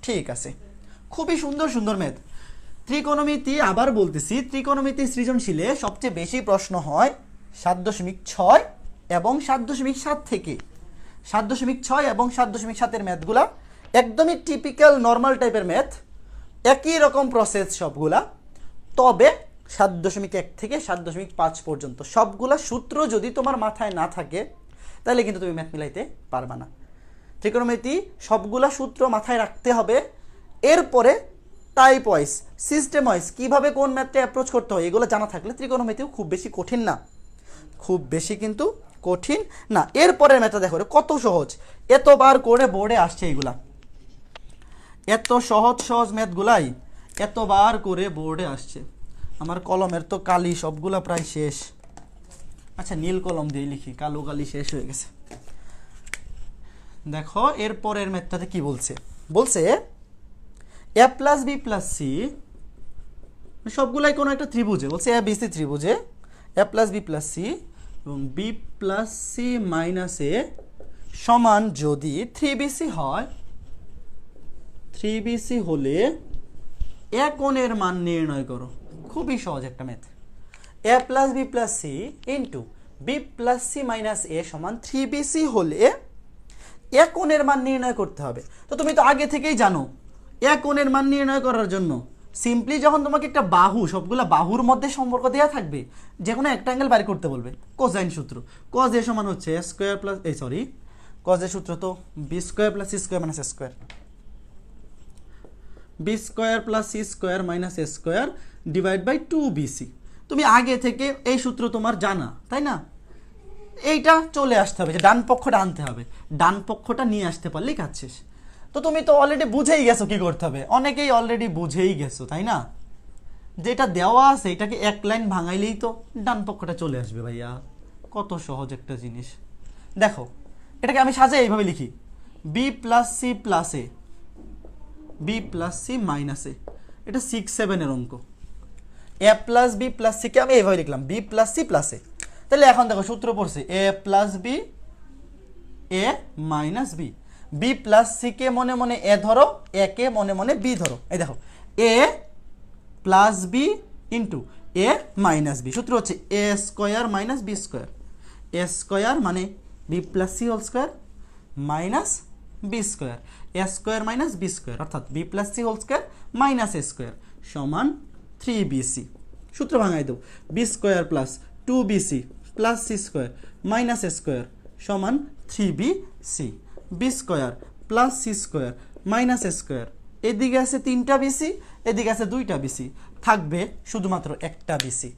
ঠিক আছে, খুবই সুন্দর সুন্দর ম্যাথ। ত্রিকোণমিতি, আবার বলতেছি, ত্রিকোণমিতি সৃজনশীলে সবচেয়ে বেশি প্রশ্ন হয় 7.6 এবং 7.7 থেকে। 7.6 এবং 7.7 ম্যাথগুলা একদমই টিপিক্যাল নর্মাল টাইপের ম্যাথ, একই রকম প্রসেস সবগুলা। তবে 7.1 থেকে 7.5 পর্যন্ত সবগুলা সূত্র যদি তোমার মাথায় না থাকে তাহলে কিন্তু তুমি ম্যাথ মিলাইতে পারবা না। ত্রিকোণমিতি সবগুলা সূত্র মাথায় রাখতে হবে, এরপরে টাইপ ওয়াইজ, সিস্টেম ওয়াইজ কীভাবে কোন ম্যাথটা অ্যাপ্রোচ করতে হয় এগুলো জানা থাকলে ত্রিকোণমিতিও খুব বেশি কঠিন না, খুব বেশি কিন্তু কঠিন না। এরপরের ম্যাথটা দেখো কত সহজ, এতবার করে বোর্ডে আসছে এইগুলা, এত সহজ সহজ ম্যাথগুলাই এতবার করে বোর্ডে আসছে। আমার কলমের তো কালি সবগুলা প্রায় শেষ। আচ্ছা নীল কলম দিয়ে লিখি, কালো কালি শেষ হয়ে গেছে। দেখো এরপরের ম্যাথটাতে কি বলছে, বলছে a + b + c, সবগুলাই কোনো একটা ত্রিভুজে, বলছে ABC ত্রিভুজে a + b + c এবং b + c - a সমান যদি 3BC হয়, 3BC হলে এ কোণের মান নির্ণয় করো। খুবই সহজ একটা math. a + b + c into b + c - a সমান 3BC হলে এ কোণের মান নির্ণয় করতে হবে। তো তুমি তো আগে থেকেই জানো এ কোণের মান নির্ণয় করার জন্য সিম্পলি যখন তোমাকে একটা বাহু, সবগুলা বাহুর মধ্যে সম্পর্ক দেওয়া থাকবে, যে কোনো একটা অ্যাঙ্গেল বাড়ি করতে বলবে, কোসাইন সূত্র। cos a সমান হচ্ছে cos a সূত্র তো b² + c² - a²। B square plus C square minus A square divide by 2bc। তুমি আগে থেকে এই সূত্র তোমার জানা, তাই না? এইটা চলে আসতে হবে, যে ডান পক্ষটা আনতে হবে, ডান পক্ষটা নিয়ে আসতে পারলেই কাজ শেষ। তো তুমি তো অলরেডি বুঝেই গেছো কি করতে হবে, অনেকেই অলরেডি বুঝেই গেছো, তাই না? যেটা দেওয়া আছে এটাকে এক লাইন ভাঙাইলেই তো ডান পক্ষটা চলে আসবে ভাইয়া। কত সহজ একটা জিনিস। দেখো এটাকে আমি সাজাই এইভাবে লিখি, b plus C plus a, b plus c minus a, এটা 6-7 অঙ্ক। A plus B plus c কে আমি এইভাবে লিখলাম, b plus C plus a. তাহলে এখন দেখো সূত্র পড়ছে এ plus b a minus b, b plus c কে মনে মনে এ ধরো, এ কে মনে মনে বি ধরো। এই দেখো a plus b into a minus b, সূত্র হচ্ছে a square minus b square, A square মানে b plus C whole square minus b square, এ স্কোয়ার মাইনাস বি স্কোয়ার, অর্থাৎ b plus C whole square minus এ square সমান 3bc। সূত্র ভাঙাই দেব, b square plus 2bc plus C square minus এ square সমান 3bc, b square plus C square minus এ square, এদিকে আছে 3টা BC, এদিকে আছে 2টা বিসি, থাকবে শুধুমাত্র একটা b c,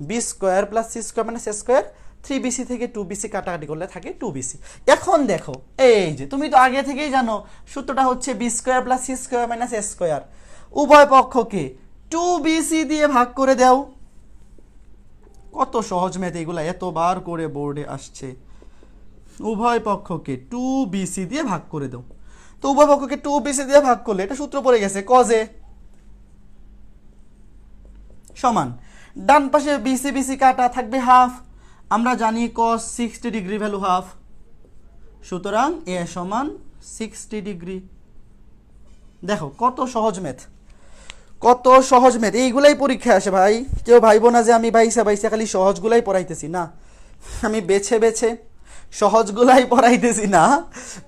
b square plus C square minus এ স্কোয়ার, 3bc থেকে 2bc কাটাকাটি করলে থাকে 2bc। এখন দেখো এই যে তুমি তো আগে থেকেই জানো সূত্রটা হচ্ছে b square plus C square minus এ স্কোয়ার, উভয় পক্ষকে 2bc দিয়ে ভাগ করে দাও। কত সহজ ম্যাথ এগুলা, এতবার করে বোর্ডে আসছে। উভয় পক্ষকে 2bc দিয়ে ভাগ করে দাও। তো উভয় পক্ষকে 2bc দিয়ে ভাগ করলে এটা সূত্র পড়ে গেছে cos a সমান, ডান পাশে বিসি বিসি কাটা থাকবে হাফ, আমরা জানি cos 60 ডিগ্রি ভ্যালু হাফ, সুতরাং এ সমান 60 ডিগ্রি। দেখো কত সহজ ম্যাথ, কত সহজ ম্যাথ। এইগুলাই পরীক্ষায় আসে ভাই, কেউ ভাইবো না যে আমি বাইসা বাইসা খালি সহজগুলাই পড়াইতেছি, না আমি বেছে বেছে সহজগুলাই পড়াইতেছি না,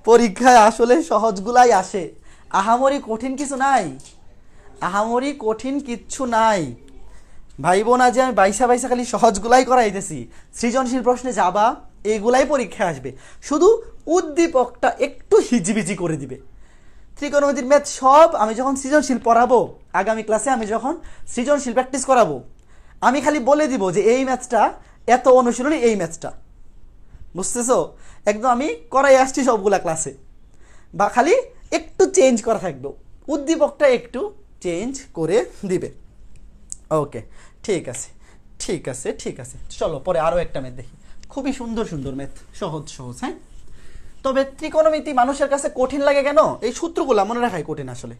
পরীক্ষায় আসলে সহজগুলাই আসে। আহামরি কঠিন কিছু নাই, আহামরি কঠিন কিচ্ছু নাই। ভাইবো না যে আমি বাইসা বাইসা খালি সহজগুলাই করাইতেছি, সৃজনশীল প্রশ্নে যাবা এইগুলাই পরীক্ষায় আসবে, শুধু উদ্দীপকটা একটু হিজিবিজি করে দিবে। ত্রিকোণমিতির ম্যাথ সব আমি যখন সৃজনশীল পড়াবো আগামী ক্লাসে, আমি যখন সৃজনশীল প্র্যাকটিস করাবো, আমি খালি বলে দিব যে এই ম্যাথটা এত অনুশীলনী, এই ম্যাথটা, বুঝতেছো? একদম আমি করাই আসছি সবগুলা ক্লাসে, বা খালি একটু চেঞ্জ করা থাকবে, উদ্দীপকটা একটু চেঞ্জ করে দিবে। ওকে ঠিক আছে ঠিক আছে ঠিক আছে, চলো পরে আরও একটা ম্যাথ দেখি, খুবই সুন্দর সুন্দর ম্যাথ, সহজ সহজ। হ্যাঁ, তবে ত্রিকোণমিতি মানুষের কাছে কঠিন লাগে কেন? এই সূত্রগুলা মনে রাখাই কঠিন। আসলে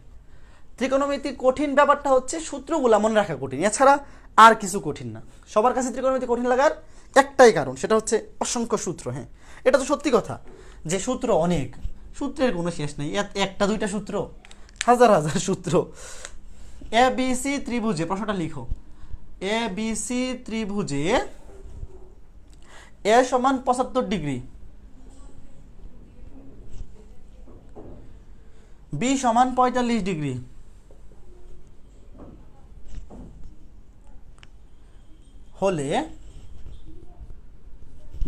ত্রিকোণমিতি কঠিন ব্যাপারটা হচ্ছে সূত্রগুলা মনে রাখা কঠিন, এছাড়া আর কিছু কঠিন না। সবার কাছে ত্রিকোণমিতি কঠিন লাগার একটাই কারণ, সেটা হচ্ছে অসংখ্য সূত্র। হ্যাঁ, এটা তো সত্যি কথা যে সূত্র অনেক, সূত্রের কোনো শেষ নেই, একটা দুইটা সূত্র, হাজার হাজার সূত্র। এ বি সি ত্রিভুজে, প্রশ্নটা লিখো, এ বি সি ত্রিভুজে এ সমান 75 ডিগ্রি, বি সমান 45 ডিগ্রি হলে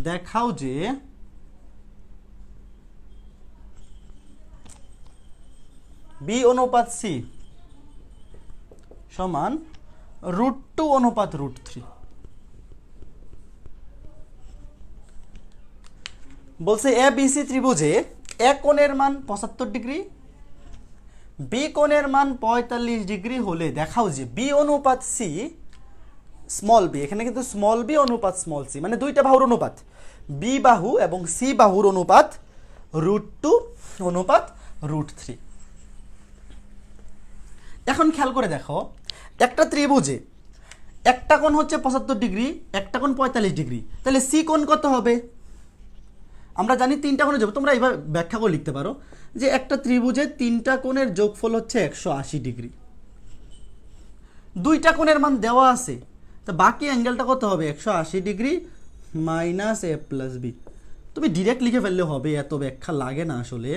দেখাও যে বি অনুপাত সি সমান √2 অনুপাত √3। বলছে এ বি সি ত্রিভুজে এ কোণের মান 75 ডিগ্রি, বি কোণের মান 45 ডিগ্রি হলে দেখাও যে বি অনুপাত সি, স্মল বি, এখানে কিন্তু স্মল বি অনুপাত স্মল সি, মানে দুইটা বাহুর অনুপাত, বি বাহু এবং সি বাহুর অনুপাত √2 অনুপাত √3। এখন খেয়াল করে দেখো, একটা ত্রিভুজে একটা কোণ হচ্ছে 75 ডিগ্রি, একটা কোণ 45 ডিগ্রি, তাহলে সি কোণ কত হবে? আমরা জানি 3টা কোণে যাবো, তোমরা এইভাবে ব্যাখ্যা করে লিখতে পারো যে একটা ত্রিভুজে 3টা কোণের যোগফল হচ্ছে 180 ডিগ্রি, দুইটা কোণের মান দেওয়া আছে, তো বাকি অ্যাঙ্গেলটা কত হবে? 180 ডিগ্রি মাইনাস এ প্লাস বি। তুমি ডিরেক্ট লিখে ফেললে হবে, এত ব্যাখ্যা লাগে না আসলে।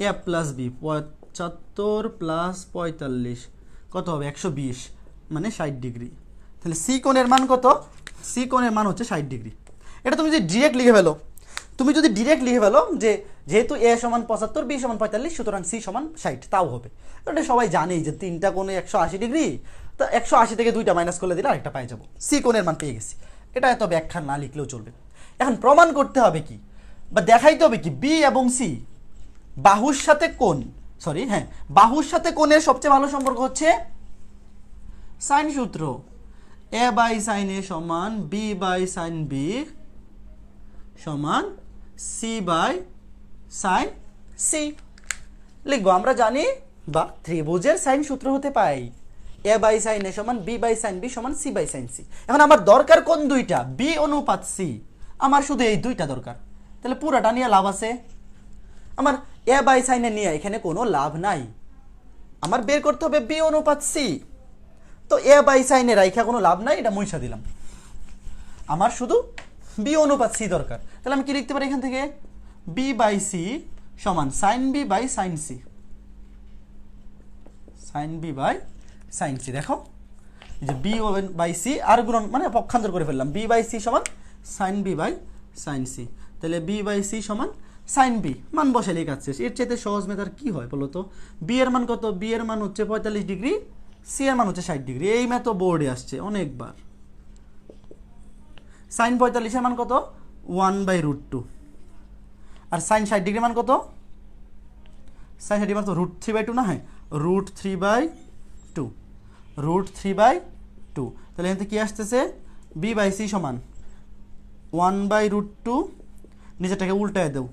এ প্লাস বি 75 প্লাস 45 কত হবে? 120, মানে 60 ডিগ্রি। তাহলে সি কোণের মান কত? সি কোণের মান হচ্ছে 60 ডিগ্রি। এটা তুমি যদি ডিরেক্ট লিখে ফেলো তুমি যদি ডিরেক্ট লিখে ফেলো যে যেহেতু এ সমান 75, বি সমান 45, সুতরাং সি সমান 60, তাও হবে। এটা সবাই জানেই যে তিনটা কোণে 180 ডিগ্রি, তো 180 থেকে দুইটা মাইনাস করলে দিলে আরেকটা পাই যাবো, সি কোণের মান পেয়ে গেছি। এটা এত ব্যাখ্যা না লিখলেও চলবে। এখন প্রমাণ করতে হবে কি, বা দেখাইতে হবে কি, বি এবং সি বাহুর সাথে কোণ, বাহুর সাথে কোণের সবচেয়ে ভালো সম্পর্ক হচ্ছে সাইন সূত্র। এ বাই সাইন এ সমান বি বাই সাইন বি সমান সি বাই সাইন সি লিখবো। আমরা জানি বা ত্রিভুজের সাইন সূত্র হতে পাই এ বাই সাইন এ সমান বি বাই সাইন বি সমান সি বাই সাইন সি। এখন আমার দরকার কোন দুইটা, বি অনুপাত সি, আমার শুধু এই দুইটা দরকার। তাহলে পুরাটা নিয়ে লাভ আছে? আমার এ বাই সাইনে নিয়ে এখানে কোনো লাভ নাই, আমার বের করতে হবে বি অনুপাত সি। তো এ বাই সাইনে রাইখা কোনো লাভ নাই, এটা মুইছা দিলাম। আমার শুধু বি অনুপাত সি দরকার। তাহলে আমি কি লিখতে পারি এখান থেকে, বি বাই সি সমান sine B by sine C, sine B by sine C. দেখো যে বি বাই সি আর গুণন মানে পক্ষান্তর করে ফেললাম, বি বাই সি সমান sine B by sine C. তাহলে বি বাই সি সমান সাইন বি, মান বসাইলে কাজ শেষ। এর চাইতে সহজ মেথড কি হয় বলো তো? বি এর মান কত? বি এর মান হচ্ছে 45 ডিগ্রি, সি এর মান হচ্ছে 60 ডিগ্রি। এই ম্যাথ বোর্ডে আসছে অনেকবার। সাইন 45 এর মান কত? 1/√2। আর সাইন 60 ডিগ্রি মান কত? সাইন 60 মান তো √3/2 না? হয় √3/2, √3/2। তাহলে এখান থেকে কি আসতেছে? বি বাই সি সমান 1/√2, নিচেটাকে উল্টায় দেও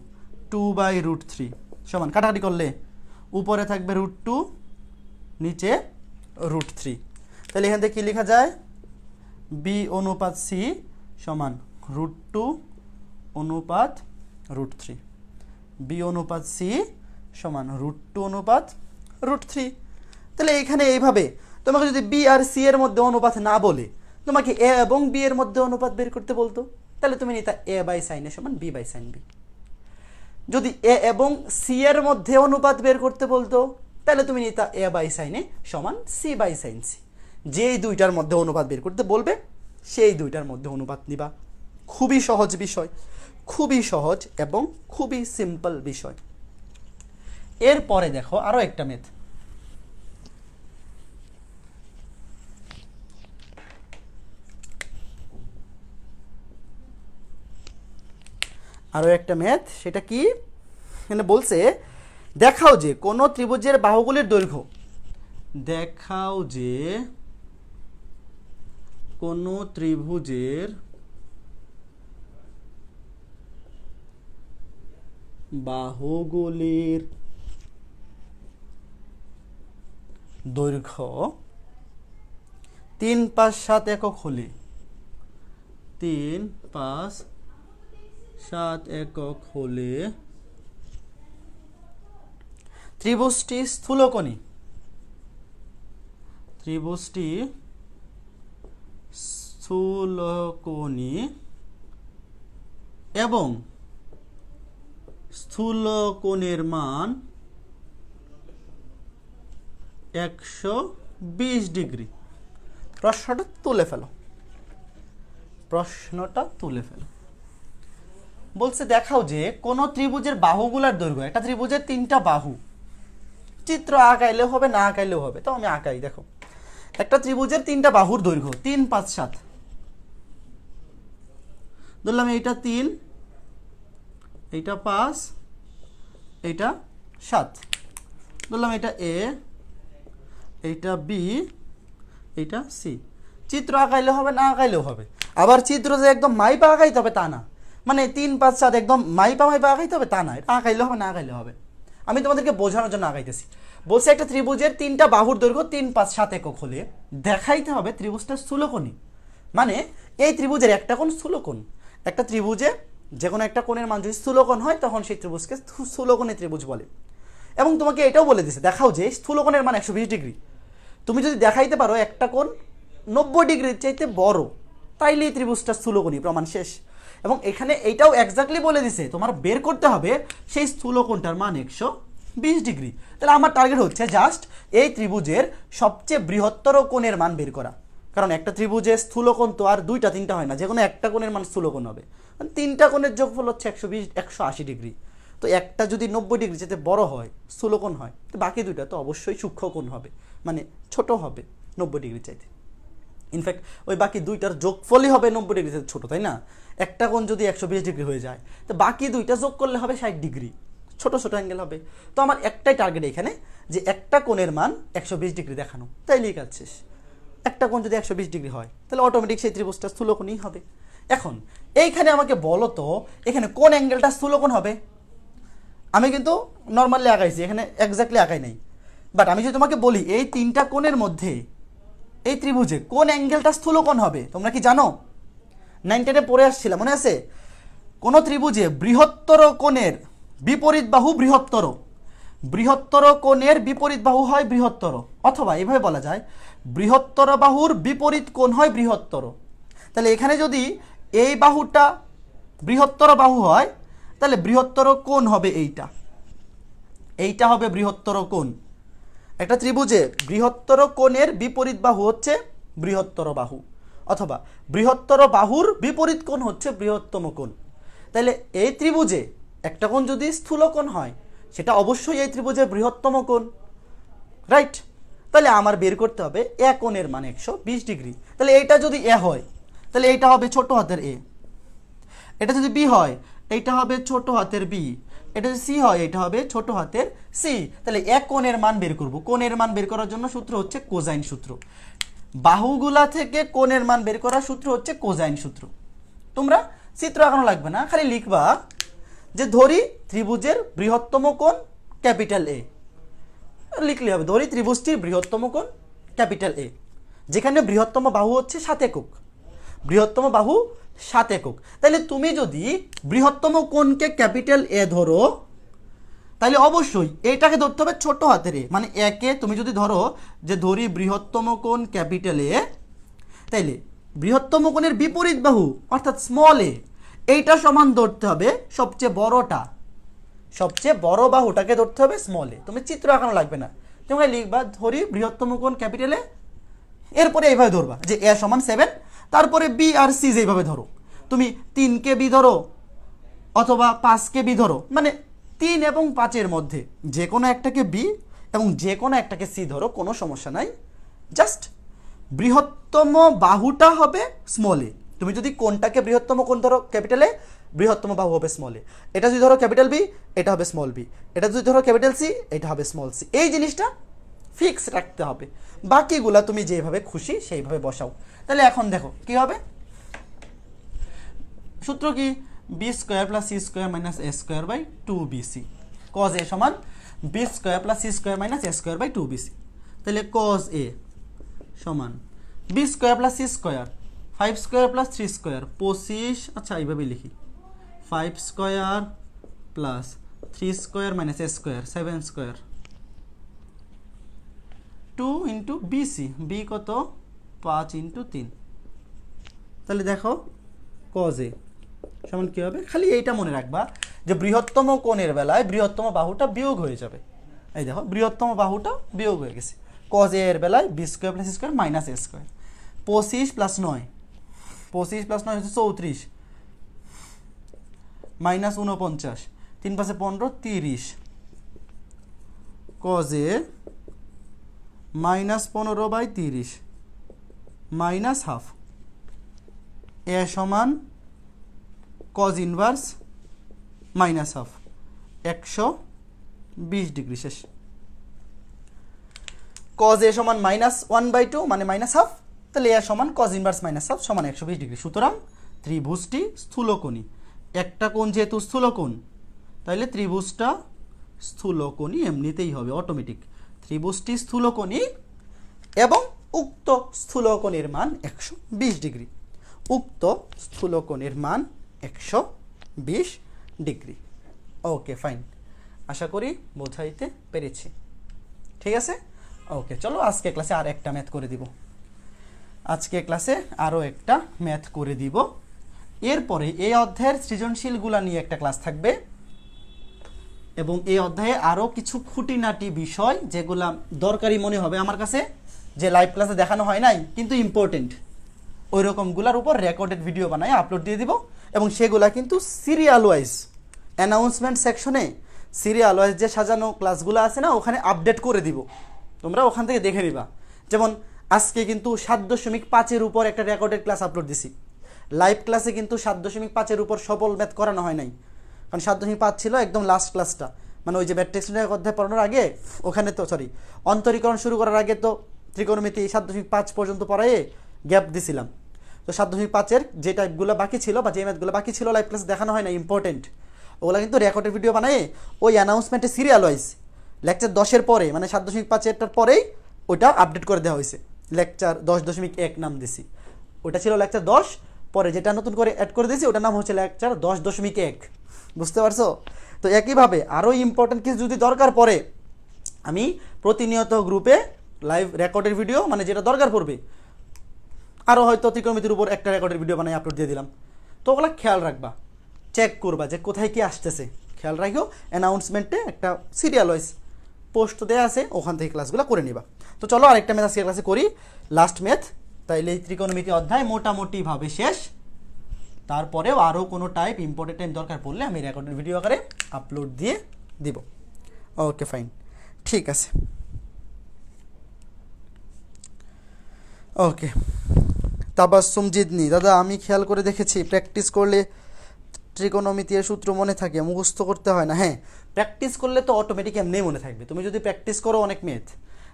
2/√3 সমান, কাটাকাটি করলে উপরে থাকবে √2, নিচে √3। তাহলে এখান থেকে কি লেখা যায়? বি অনুপাত সি সমান √2 অনুপাত √3, বি অনুপাত সি সমান √2 অনুপাত √3। তাহলে এখানে এইভাবে তোমাকে যদি বি আর সি এর মধ্যে অনুপাত না বলে তোমাকে এ এবং বি এর মধ্যে অনুপাত বের করতে বলতো, তাহলে তুমি নিতা এ বাই সাইন এ সমান বি বাই সাইন বি। যদি এ এবং সি এর মধ্যে অনুপাত বের করতে বলতো, তাহলে তুমি নিতা এ বাই সাইন এ সমান সি বাই সাইন সি। যেই দুইটার মধ্যে অনুপাত বের করতে বলবে সেই দুইটার মধ্যে অনুপাত নিবা। খুবই সহজ বিষয়, খুবই সহজ এবং খুবই সিম্পল বিষয়। এরপরে দেখো আরো একটা ম্যাথ। আরো একটা ম্যাথ, সেটা কি? এখানে বলছে দেখাও যে কোন ত্রিভুজের বাহুগুলির দৈর্ঘ্য, দেখাও যে কোন ত্রিভুজের বাহুগুলির দৈর্ঘ্য 3, 5, 7 একক হলে, 3, 5, 7 একক হলে ত্রিভুজটি স্থূলকোণী, ত্রিভুজটি স্থূলকোণী এবং স্থূলকোণের মান 120 ডিগ্রি। প্রশ্নটা তুলে ফেলো, প্রশ্নটা তুলে ফেলো। বলছে দেখাও যে কোন ত্রিভুজের বাহুগুলার দৈর্ঘ্য, একটা ত্রিভুজের 3টা বাহু, চিত্র আঁকাইলেও হবে না আঁকাইলেও হবে, তো আমি আঁকাই। দেখো একটা ত্রিভুজের 3টা বাহুর দৈর্ঘ্য 3, 5, 7, ধরলাম এইটা 3, এইটা 5, এইটা 7, ধরলাম এটা এ, এইটা বি, এইটা সি। চিত্র আঁকাইলে হবে না আঁকাইলেও হবে। আবার চিত্র যে একদম মাইপা আঁকাইতে হবে তা না, মানে 3, 5, 7 একদম মাইপা আঁকাইতে হবে তা না, এটা আঁকাইলে হবে না আঁকাইলে হবে। আমি তোমাদেরকে বোঝানোর জন্য আঁকাইতেছি। বলছে একটা ত্রিভুজের 3টা বাহুর দৈর্ঘ্য 3, 5, 7 একক হলে দেখাইতে হবে ত্রিভুজটা স্থূলকোণী, মানে এই ত্রিভুজের একটা কোণ স্থূলকোণ। একটা ত্রিভুজে যে কোনো একটা কোণের মান যদি স্থূলকোণ হয় তখন সেই ত্রিভুজকে স্থূলকোণী ত্রিভুজ বলে। এবং তোমাকে এটাও বলে দিছে দেখাও যে স্থূলকোণের মান 120 ডিগ্রি। তুমি যদি দেখাইতে পারো একটা কোণ 90 ডিগ্রির চাইতে বড়, তাইলে এই ত্রিভুজটা স্থূলকোণী, প্রমাণ শেষ। এবং এখানে এইটাও এক্স্যাক্টলি বলে দিছে তোমার বের করতে হবে সেই স্থূলকোণটার মান 120 ডিগ্রি। তাহলে আমার টার্গেট হচ্ছে জাস্ট এই ত্রিভুজের সবচেয়ে বৃহত্তর কোণের মান বের করা, কারণ একটা ত্রিভুজে স্থূলকোণ তো আর 2টা 3টা হয় না, যে কোনো একটা কোণের মান স্থূলকোণ হবে। তিনটা কোণের যোগফল হচ্ছে 120 180 ডিগ্রি। তো একটা যদি 90 ডিগ্রি যেতে বড় হয়, স্থূলকোণ হয়, তো বাকি দুইটা তো অবশ্যই সূক্ষ্মকোণ হবে, মানে ছোট হবে 90 ডিগ্রি চাইতে। ইনফ্যাক্ট ওই বাকি দুইটার যোগফলই হবে 90 ডিগ্রি থেকে ছোট, তাই না? একটা কোণ যদি 120 ডিগ্রি হয়ে যায়, তো বাকি দুইটা যোগ করলে হবে 60 ডিগ্রি, ছোট ছোট অ্যাঙ্গেল হবে। তো আমার একটাই টার্গেট এখানে, যে একটা কোণের মান 120 ডিগ্রি দেখানো, তাইলেই কাজ শেষ। একটা কোণ যদি 120 ডিগ্রি হয়, তাহলে অটোমেটিক সেই ত্রিভুজটা স্থূলকোণই হবে। এখন এইখানে আমাকে বলো তো, এখানে কোন অ্যাঙ্গেলটা স্থূলকোণ হবে? আমি কিন্তু নর্মালি আঁকাইছি, এখানে এক্স্যাক্টলি আঁকাই নাই। বাট আমি যদি তোমাকে বলি এই তিনটা কোণের মধ্যে এই ত্রিভুজে কোন অ্যাঙ্গেলটা স্থূলকোণ হবে, তোমরা কি জানো? 9 10-এ পড়ে আসছিলাম, মনে আছে? কোন ত্রিভুজে বৃহত্তর কোণের বিপরীত বাহু বৃহত্তর, বৃহত্তর কোণের বিপরীত বাহু হয় বৃহত্তর, অথবা এভাবে বলা যায় বৃহত্তর বাহুর বিপরীত কোণ হয় বৃহত্তর। তাহলে এখানে যদি এই বাহুটা বৃহত্তর বাহু হয়, তাহলে বৃহত্তর কোণ হবে এইটা, এইটা হবে বৃহত্তর কোণ। একটা ত্রিভুজে বৃহত্তর কোণের বিপরীত বাহু হচ্ছে বৃহত্তর বাহু, অথবা বৃহত্তর বাহুর বিপরীত কোণ হচ্ছে বৃহত্তম কোণ। তাহলে এই ত্রিভুজে একটা কোণ যদি স্থূলকোণ হয়, সেটা অবশ্যই এই ত্রিভুজের বৃহত্তম কোণ, রাইট? তাহলে আমার বের করতে হবে এ কোণের মান 120 ডিগ্রি। তাহলে এইটা যদি এ হয়, তাহলে এইটা হবে ছোট হাতের এ। এটা যদি বি হয়, এইটা হবে ছোট হাতের বি। এটা যদি সি হয়, এটা হবে ছোট হাতের সি। তাহলে এক কোণের মান বের করব। কোণের মান বের করার জন্য সূত্র হচ্ছে কোজাইন সূত্র। বাহুগুলা থেকে কোণের মান বের করার সূত্র হচ্ছে কোজাইন সূত্র। তোমরা চিত্র আঁকানো লাগবে না, খালি লিখবা যে ধরি ত্রিভুজের বৃহত্তম কোণ ক্যাপিটাল এ, লিখলে হবে ধরি ত্রিভুজটির বৃহত্তম কোণ ক্যাপিটাল এ, যেখানে বৃহত্তম বাহু হচ্ছে 7 একক, বৃহত্তম বাহু 7 একক। তাহলে তুমি যদি বৃহত্তম কোণকে ক্যাপিটাল এ ধরো, তাহলে অবশ্যই এটাকে ধরতে হবে ছোট হাতের এ, মানে একে তুমি যদি ধরো যে ধরি বৃহত্তম কোণ ক্যাপিটাল এ, তাইলে বৃহত্তম কোণের বিপরীত বাহু অর্থাৎ স্মল এ, এইটা সমান ধরতে হবে সবচেয়ে বড়টা, সবচেয়ে বড় বাহুটাকে ধরতে হবে স্মল এ। তুমি চিত্র আঁকানো লাগবে না, তোমরা লিখবা ধরি বৃহত্তম কোণ ক্যাপিটাল এ, এরপরে এইভাবে ধরবা যে এ সমান 7, তারপরে বি আর সি যেভাবে ধরো, তুমি 3কে বি ধরো অথবা 5কে বি ধরো, মানে 3 এবং 5-এর মধ্যে যে কোনো একটাকে বি এবং যে কোনো একটাকে সি ধরো, কোনো সমস্যা নাই। জাস্ট বৃহত্তম বাহুটা হবে স্মল এ। তুমি যদি কোনটাকে বৃহত্তম কোণ ধরো ক্যাপিটাল এ, বৃহত্তম বাহু হবে স্মল এ। এটা যদি ধরো ক্যাপিটাল বি, এটা হবে স্মল বি। এটা যদি ধরো ক্যাপিটাল সি, এটা হবে স্মল সি। এই জিনিসটা ফিক্স রাখতে হবে, বাকিগুলা তুমি যেভাবে খুশি সেইভাবে বসাও। তাহলে এখন দেখো কি হবে, সূত্র কি? B square plus C square minus A square by 2bc, cos এ সমান B square plus C square minus A square by 2bc। তাহলে কজ এ সমান B square plus C square 5 square plus 3 square 25, আচ্ছা এইভাবে লিখি 5 স্কোয়ার প্লাস 3 স্কোয়ার মাইনাস এ square 7 square 2 into b c, b কত 5 into 3। তাহলে দেখো cause এ সমান কি হবে, খালি এইটা মনে রাখবা যে বৃহত্তম কোণের বেলায় বৃহত্তম বাহুটা বিয়োগ হয়ে যাবে। এই দেখো বৃহত্তম বাহুটা বিয়োগ হয়ে গেছে। কজ এর বেলায় b square plus C square minus এ স্কোয়ার, 25 প্লাস 9, 25 প্লাস 9 হচ্ছে 34, minus 49, 3 5 15 30, cos a minus 15 by 30 minus half, a সমান cos inverse minus half 120 degree শেষ। কজ এ সমান মাইনাস 1/2 মানে মাইনাস হাফ, তাহলে এ সমান কজ ইনভার্স মাইনাস হাফ সমান 120 degree. সুতরাং ত্রিভুজটি স্থূলকোণী। একটা কোণ যেহেতু স্থূলকোণ, তাহলে ত্রিভুজটা স্থূলকোণী এমনিতেই হবে অটোমেটিক। ত্রিভুজটি স্থূলকোণী এবং উক্ত স্থূলকোণের মান 120 ডিগ্রি। উক্ত স্থূলকোণের মান 120 ডিগ্রি। ওকে ফাইন, আশা করি বোঝাইতে পেরেছি। ঠিক আছে, ওকে চলো আজকে ক্লাসে আর একটা ম্যাথ করে দিব। আজকে ক্লাসে আরও একটা ম্যাথ করে দিব। এরপরে এই অধ্যায়ের সৃজনশীলগুলা নিয়ে একটা ক্লাস থাকবে, এবং এই অধ্যায়ে আরও কিছু খুঁটিনাটি বিষয় যেগুলা দরকারি মনে হবে আমার কাছে, যে লাইভ ক্লাসে দেখানো হয় নাই কিন্তু ইম্পর্টেন্ট, ওই রকমগুলোর উপর রেকর্ডেড ভিডিও বানায় আপলোড দিয়ে দিব, এবং সেগুলা কিন্তু সিরিয়াল ওয়াইজ অ্যানাউন্সমেন্ট সেকশনে সিরিয়াল ওয়াইজ যে সাজানো ক্লাসগুলো আছে না, ওখানে আপডেট করে দিব, তোমরা ওখান থেকে দেখে নিবা। যেমন আজকে কিন্তু 7.5-এর উপর একটা রেকর্ডেড ক্লাস আপলোড দিছি। লাইভ ক্লাসে কিন্তু 7.5-এর উপর সফল ম্যাথ করানো হয় নাই, কারণ 7.5 ছিল একদম লাস্ট ক্লাসটা, মানে ওই যে ম্যাট্রিক্স অধ্যায় পড়ানোর আগে, ওখানে তো অন্তরীকরণ শুরু করার আগে তো ত্রিকোণমিতি 7.5 পর্যন্ত পড়ায়ে গ্যাপ দিছিলাম। তো 7.5-এর যে টাইপগুলো বাকি ছিল বা যে ম্যাথগুলো বাকি ছিল লাইভ ক্লাস দেখানো হয় না, ইম্পর্টেন্ট, ওগুলো কিন্তু রেকর্ডের ভিডিও বানায় ওই অ্যানাউন্সমেন্টে সিরিয়াল ওয়াইজ লেকচার 10-এর পরে, মানে 7.5-এরটার পরেই ওইটা আপডেট করে দেওয়া হয়েছে। লেকচার 10.1 নাম দিছি, ওটা ছিল লেকচার 10, পরে যেটা নতুন করে অ্যাড করে দিয়েছি ওটার নাম হচ্ছে লেকচার 10.1। বুঝতে পারছো? তো একইভাবে আরও ইম্পর্টেন্ট কিছু যদি দরকার পড়ে, আমি প্রতিনিয়ত গ্রুপে লাইভ রেকর্ডের ভিডিও, মানে যেটা দরকার পড়বে, আরও হয়তো ত্রিকোণমিতির উপর একটা রেকর্ডের ভিডিও বানিয়ে আপলোড দিয়ে দিলাম। তো ওগুলো খেয়াল রাখবা, চেক করবা যে কোথায় কি আসতেছে, খেয়াল রাখিও। অ্যানাউন্সমেন্টে একটা সিরিয়াল ওয়াইজ পোস্ট দেওয়া আছে, ওখান থেকে ক্লাসগুলো করে নিবা। তো চলো আরেকটা ম্যাথ আজকে ক্লাসে করি, লাস্ট ম্যাথ। তাইলে এই ত্রিকোণমিতি অধ্যায় মোটামুটিভাবে শেষ। তারপরেও আরও কোনো টাইপ ইম্পর্টেন্ট টাইম দরকার পড়লে আমি রেকর্ডের ভিডিও আকারে আপলোড দিয়ে দিব। ওকে ফাইন, ঠিক আছে। ওকে, তাবাসসুম জিদনি, দাদা আমি খেয়াল করে দেখেছি প্র্যাকটিস করলে ত্রিকোণমিতির সূত্র মনে থাকে, মুখস্থ করতে হয় না। হ্যাঁ, প্র্যাকটিস করলে তো অটোমেটিক এমনিই মনে থাকবে। তুমি যদি প্র্যাকটিস করো অনেক ম্যাথ,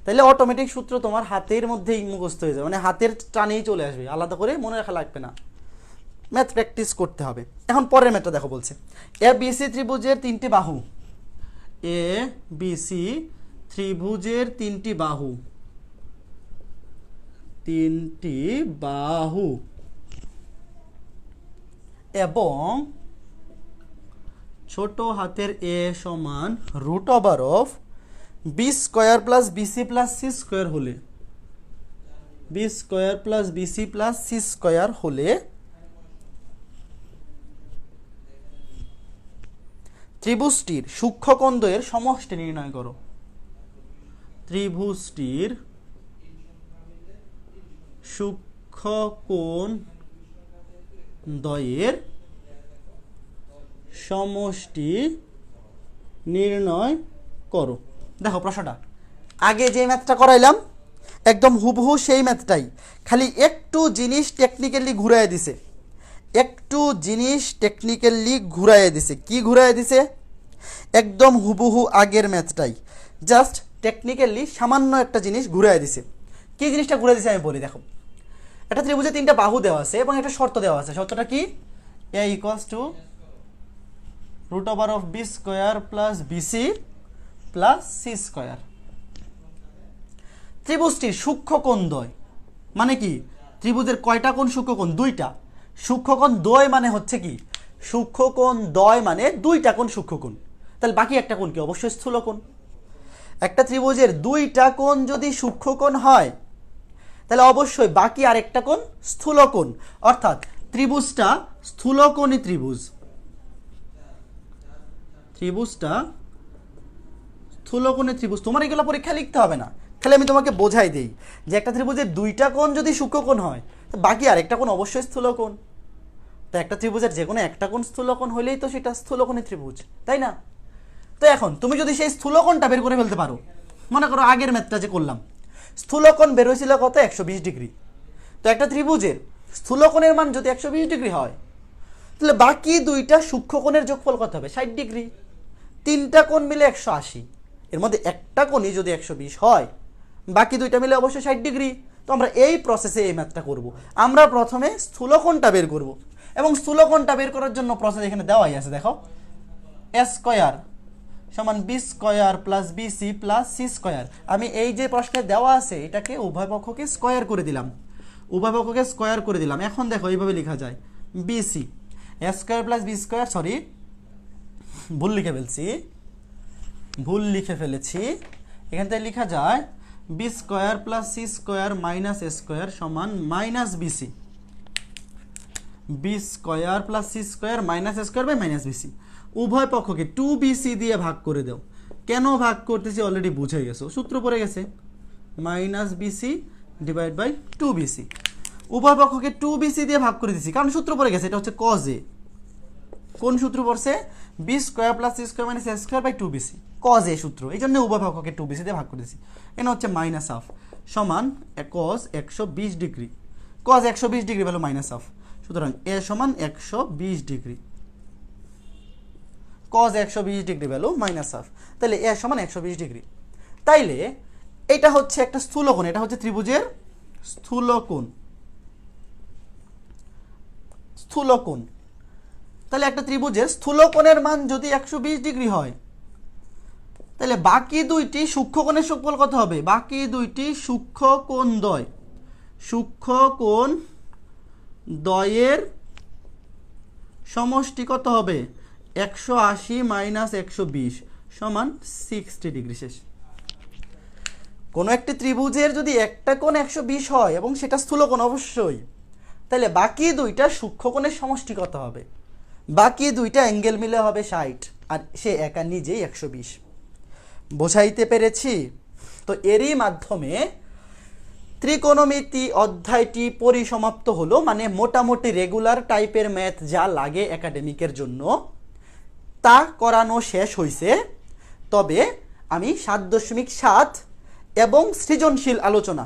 তাহলে অটোমেটিক সূত্র তোমার হাতের মধ্যেই মুখস্থ হয়ে যাবে, মানে হাতের টানেই চলে আসবে, আলাদা করে মনে রাখা লাগবে না। ম্যাথ প্র্যাকটিস করতে হবে। এখন পরের ম্যাথটা দেখো, বলছে এ বিসি ত্রিভুজের 3টি বাহু, এ বিসি ত্রিভুজের 3টি বাহু, 3টি বাহু এবং ছোট হাতের এ সমান √অফ b square plus BC plus C square হলে, b square plus BC plus C square হলে ত্রিভুজটির সূক্ষ্মকোণ দ্বয়ের সমষ্টি নির্ণয় করো। ত্রিভুজটির সূক্ষ্মকোণ দ্বয়ের সমষ্টি নির্ণয় করো। দেখো প্রশ্নটা, আগে যে ম্যাথটা করাইলাম একদম হুবহু সেই ম্যাথটাই, খালি একটু জিনিস টেকনিক্যালি ঘুরাইয়া দিছে, একটু জিনিস টেকনিক্যালি ঘুরাইয়া দিছে। কি ঘুরাইয়া দিছে? একদম হুবহু আগের ম্যাথটাই, জাস্ট টেকনিক্যালি সামান্য একটা জিনিস ঘুরাইয়া দিছে। কি জিনিসটা ঘুরে দিছে আমি বলি। দেখো, একটা ত্রিভুজে 3টা বাহু দেওয়া আছে এবং একটা শর্ত দেওয়া আছে। শর্তটা কি? এ ইকুয়ালস টু √অফ b square plus BC plus C square. ত্রিভুজটির সূক্ষ্মকোণ দ্বয় মানে কি? ত্রিভুজের কয়টা কোণ সূক্ষ্মকোণ? 2টা। সূক্ষ্মকোণ দ্বয় মানে হচ্ছে কি? সূক্ষ্মকোণ দ্বয় মানে 2টা কোণ সূক্ষ্মকোণ। তাহলে বাকি একটা কোণ কি? অবশ্যই স্থূলকোণ। একটা ত্রিভুজের 2টা কোণ যদি সূক্ষ্মকোণ হয়, তাহলে অবশ্যই বাকি আরেকটা কোণ স্থূলকোণ। অর্থাৎ ত্রিভুজটা স্থূলকোণী ত্রিভুজ, ত্রিভুজটা স্থূলকোণী ত্রিভুজ। তোমার এগুলো পরীক্ষা লিখতে হবে না, খালি আমি তোমাকে বোঝাই দিই যে একটা ত্রিভুজের 2টা কোণ যদি সূক্ষ্মকোণ হয়, তো বাকি আরেকটা কোণ অবশ্যই স্থূলকোণ। তো একটা ত্রিভুজের যে কোনো একটা কোণ স্থূলকোণ হলেই তো সেটা স্থূলকোণী ত্রিভুজ, তাই না? তো এখন তুমি যদি সেই স্থূলকোণটা বের করে ফেলতে পারো, মনে করো আগের ম্যাথটা যে করলাম, স্থূলকোণ বের হয়েছিল কত? 120 ডিগ্রি। তো একটা ত্রিভুজের স্থূলকোণের মান যদি 120 ডিগ্রি হয়, তাহলে বাকি 2টা সূক্ষ্মকোণের যোগফল কত হবে? 60 ডিগ্রি। 3টা কোণ মিলে 180, এর মধ্যে একটা কোণই যদি 120 হয়, বাকি 2টা মিলে অবশ্যই 60 ডিগ্রি। তো আমরা এই প্রসেসে এই ম্যাথটা করব। আমরা প্রথমে স্থূলকোণটা বের করব, এবং স্থূলকোণটা বের করার জন্য প্রসেস এখানে দেওয়াই আছে। দেখো, এ স্কোয়ার সমান B square plus BC plus C square. আমি এই যে প্রশ্নে দেওয়া আছে এটাকে উভয় পক্ষকে স্কোয়ার করে দিলাম, উভয় পক্ষকে স্কোয়ার করে দিলাম। এখন দেখো এইভাবে লেখা যায়, b c a square plus B square, sorry ভুল লিখে ফেলেছি। এখান থেকে লেখা যায় b square plus C square minus এ স্কোয়ার সমান minus b c. B square plus C square minus A square by minus b c. উভয় পক্ষকে 2bc দিয়ে ভাগ করে দাও। কেন ভাগ করতেছি অলরেডি বুঝে গেছো, সূত্র পড়ে গেছে, minus BC divide by 2bc। উভয় পক্ষকে 2bc দিয়ে ভাগ করে দিছি, কারণ সূত্র পড়ে গেছে, এটা হচ্ছে cos a। কোন সূত্র পড়ছে? B square plus C square minus A square by 2bc cos A সূত্র, এই জন্য উভয় পক্ষকে 2bc দিয়ে ভাগ করেছি। এখানে হচ্ছে মাইনাস হাফ সমান cos 120 degree, cos 120 degree value minus half, সুতরাং এ সমান 120 degree, cos 120 degree value minus half, তাহলে এ সমান 120 ডিগ্রি। তাইলে এটা হচ্ছে একটা স্থূলকোণ, এটা হচ্ছে ত্রিভুজের স্থূলকোণ, স্থূলকোণ। তাহলে একটা ত্রিভুজের স্থূলকোণের মান যদি 120 ডিগ্রি হয়, তাহলে বাকি দুইটি সূক্ষ্মকোণের যোগফল কত হবে? বাকি দুইটি সূক্ষ্মকোণ দ্বয়, সূক্ষ্মকোণ দ্বয়ের সমষ্টি কত হবে? 180 মাইনাস 120 সমান 60 ডিগ্রি। শেষ। কোনো একটি ত্রিভুজের যদি একটা কোণ 120 হয় এবং সেটা স্থূলকোণ অবশ্যই, তাহলে বাকি দুইটা সূক্ষ্মকোণের সমষ্টি কত হবে? বাকি দুইটা অ্যাঙ্গেল মিলে হবে 60, আর সে একা নিজেই 120। বোঝাইতে পেরেছি? তো এরই মাধ্যমে ত্রিকোণমিতি অধ্যায়টি পরিসমাপ্ত হলো। মানে মোটামুটি রেগুলার টাইপের ম্যাথ যা লাগে একাডেমিকের জন্য তা করানো শেষ হয়েছে। তবে আমি 7.7 এবং সৃজনশীল আলোচনা,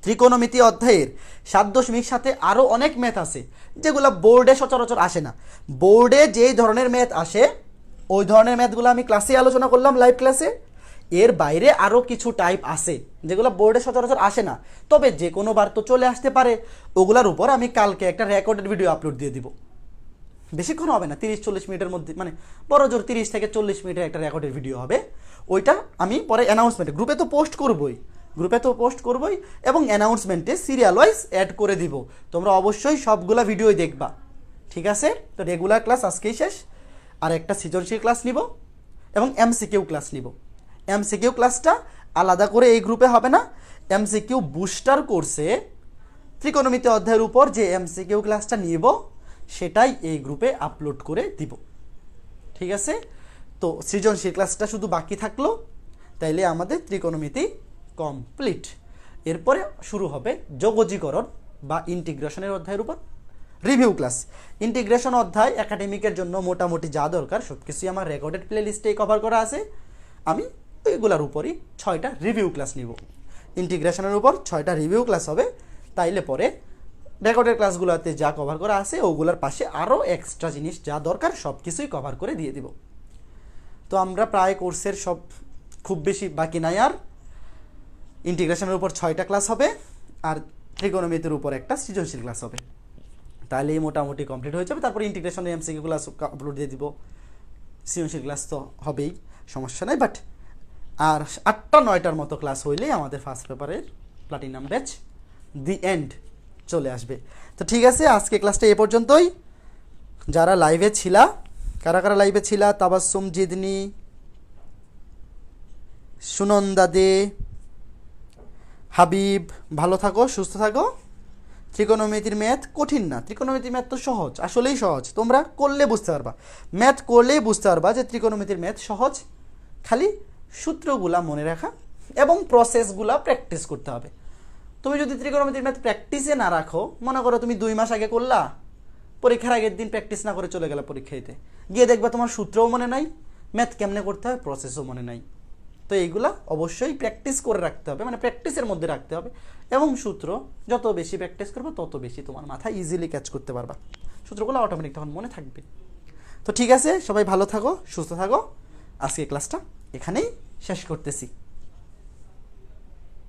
ত্রিকোণমিতি অধ্যায়ের 7.7 আরও অনেক ম্যাথ আছে যেগুলো বোর্ডে সচরাচর আসে না। বোর্ডে যেই ধরনের ম্যাথ আসে ওই ধরনের ম্যাথগুলো আমি ক্লাসে আলোচনা করলাম, লাইভ ক্লাসে। এর বাইরে আরও কিছু টাইপ আছে যেগুলো বোর্ডে সচরাচর আসে না, তবে যে কোনো বার তো চলে আসতে পারে। ওগুলোর উপর আমি কালকে একটা রেকর্ডেড ভিডিও আপলোড দিয়ে দিব। বেশিক্ষণ হবে না, 30-40 মিনিটের মধ্যে, মানে বড় জোর 30 থেকে 40 মিনিটের একটা রেকর্ডেড ভিডিও হবে। ওইটা আমি পরে অ্যানাউন্সমেন্টে গ্রুপে তো পোস্ট করবই, এবং অ্যানাউন্সমেন্টে সিরিয়াল ওয়াইজ অ্যাড করে দিব। তোমরা অবশ্যই সবগুলা ভিডিওই দেখবা, ঠিক আছে? তো রেগুলার ক্লাস আজকেই শেষ, আর একটা সৃজনশীল ক্লাস নিব এবং এমসিকিউ ক্লাস নিব। এমসিকিউ ক্লাসটা আলাদা করে এই গ্রুপে হবে না, এমসিকিউ বুস্টার কোর্সে ত্রিকোণমিতি অধ্যায়ের উপর যে এমসিকিউ ক্লাসটা নিব সেটাই এই গ্রুপে আপলোড করে দিব, ঠিক আছে? তো সৃজনশীল ক্লাসটা শুধু বাকি থাকলো, তাইলে আমাদের ত্রিকোণমিতি কমপ্লিট। এরপরে শুরু হবে যোগজীকরণ বা ইন্টিগ্রেশনের অধ্যায়ের উপর রিভিউ ক্লাস। ইন্টিগ্রেশন অধ্যায় একাডেমিকের জন্য মোটামুটি যা দরকার সব কিছুই আমার রেকর্ডেড প্লে লিস্টেই কভার করা আছে। আমি ওইগুলোর উপরই 6টা রিভিউ ক্লাস নিব। ইন্টিগ্রেশনের উপর 6টা রিভিউ ক্লাস হবে, তাইলে পরে রেকর্ডেড ক্লাসগুলোতে যা কভার করা আছে ওগুলোর পাশে আরও এক্সট্রা জিনিস যা দরকার সব কিছুই কভার করে দিয়ে দিব। তো আমরা প্রায় কোর্সের সব, খুব বেশি বাকি নাই আর। ইন্টিগ্রেশনের উপর 6টা ক্লাস হবে আর ত্রিকোণমিতির উপর একটা সৃজনশীল ক্লাস হবে, তাহলে মোটামুটি কমপ্লিট হয়ে যাবে। তারপর ইন্টিগ্রেশনের এমসিকিউ ক্লাস আপলোড দিয়ে দিব, সৃজনশীল ক্লাস তো হবেই, সমস্যা নাই। বাট আর 8টা-9টার মতো ক্লাস হইলেই আমাদের ফার্স্ট পেপারের প্লাটিনাম ব্যাচ দি এন্ড চলে আসবে। তো ঠিক আছে, আজকে ক্লাসটা এ পর্যন্তই। যারা লাইভে ছিলা, কারা কারা লাইভে ছিলা? তাবাসসুম জিদনি, সুনন্দা দে, হাবিব, ভালো থাকো, সুস্থ থাকো। ত্রিকোণমিতির ম্যাথ কঠিন না, ত্রিকোণমিতির ম্যাথ তো সহজ, আসলেই সহজ। তোমরা করলে বুঝতে পারবা, ম্যাথ করলেই বুঝতে পারবা যে ত্রিকোণমিতির ম্যাথ সহজ। খালি সূত্রগুলা মনে রাখা এবং প্রসেসগুলা প্র্যাকটিস করতে হবে। তুমি যদি ত্রিকোণমিতির ম্যাথ প্র্যাকটিসে না রাখো, মনে করো তুমি 2 মাস আগে করলা, পরীক্ষার আগের দিন প্র্যাকটিস না করে চলে গেলা পরীক্ষা দিতে, গিয়ে দেখবা তোমার সূত্রও মনে নাই, ম্যাথ কেমনে করতে হয় প্রসেসও মনে নাই। তো এইগুলা অবশ্যই প্র্যাকটিস করে রাখতে হবে, মানে প্র্যাকটিসের মধ্যে রাখতে হবে। এবং সূত্র যত বেশি প্র্যাকটিস করবে তত বেশি তোমার মাথায় ইজিলি ক্যাচ করতে পারবা, সূত্রগুলো অটোমেটিক তখন মনে থাকবে। তো ঠিক আছে, সবাই ভালো থাকো, সুস্থ থাকো। আজকে ক্লাসটা এখানেই শেষ করতেছি।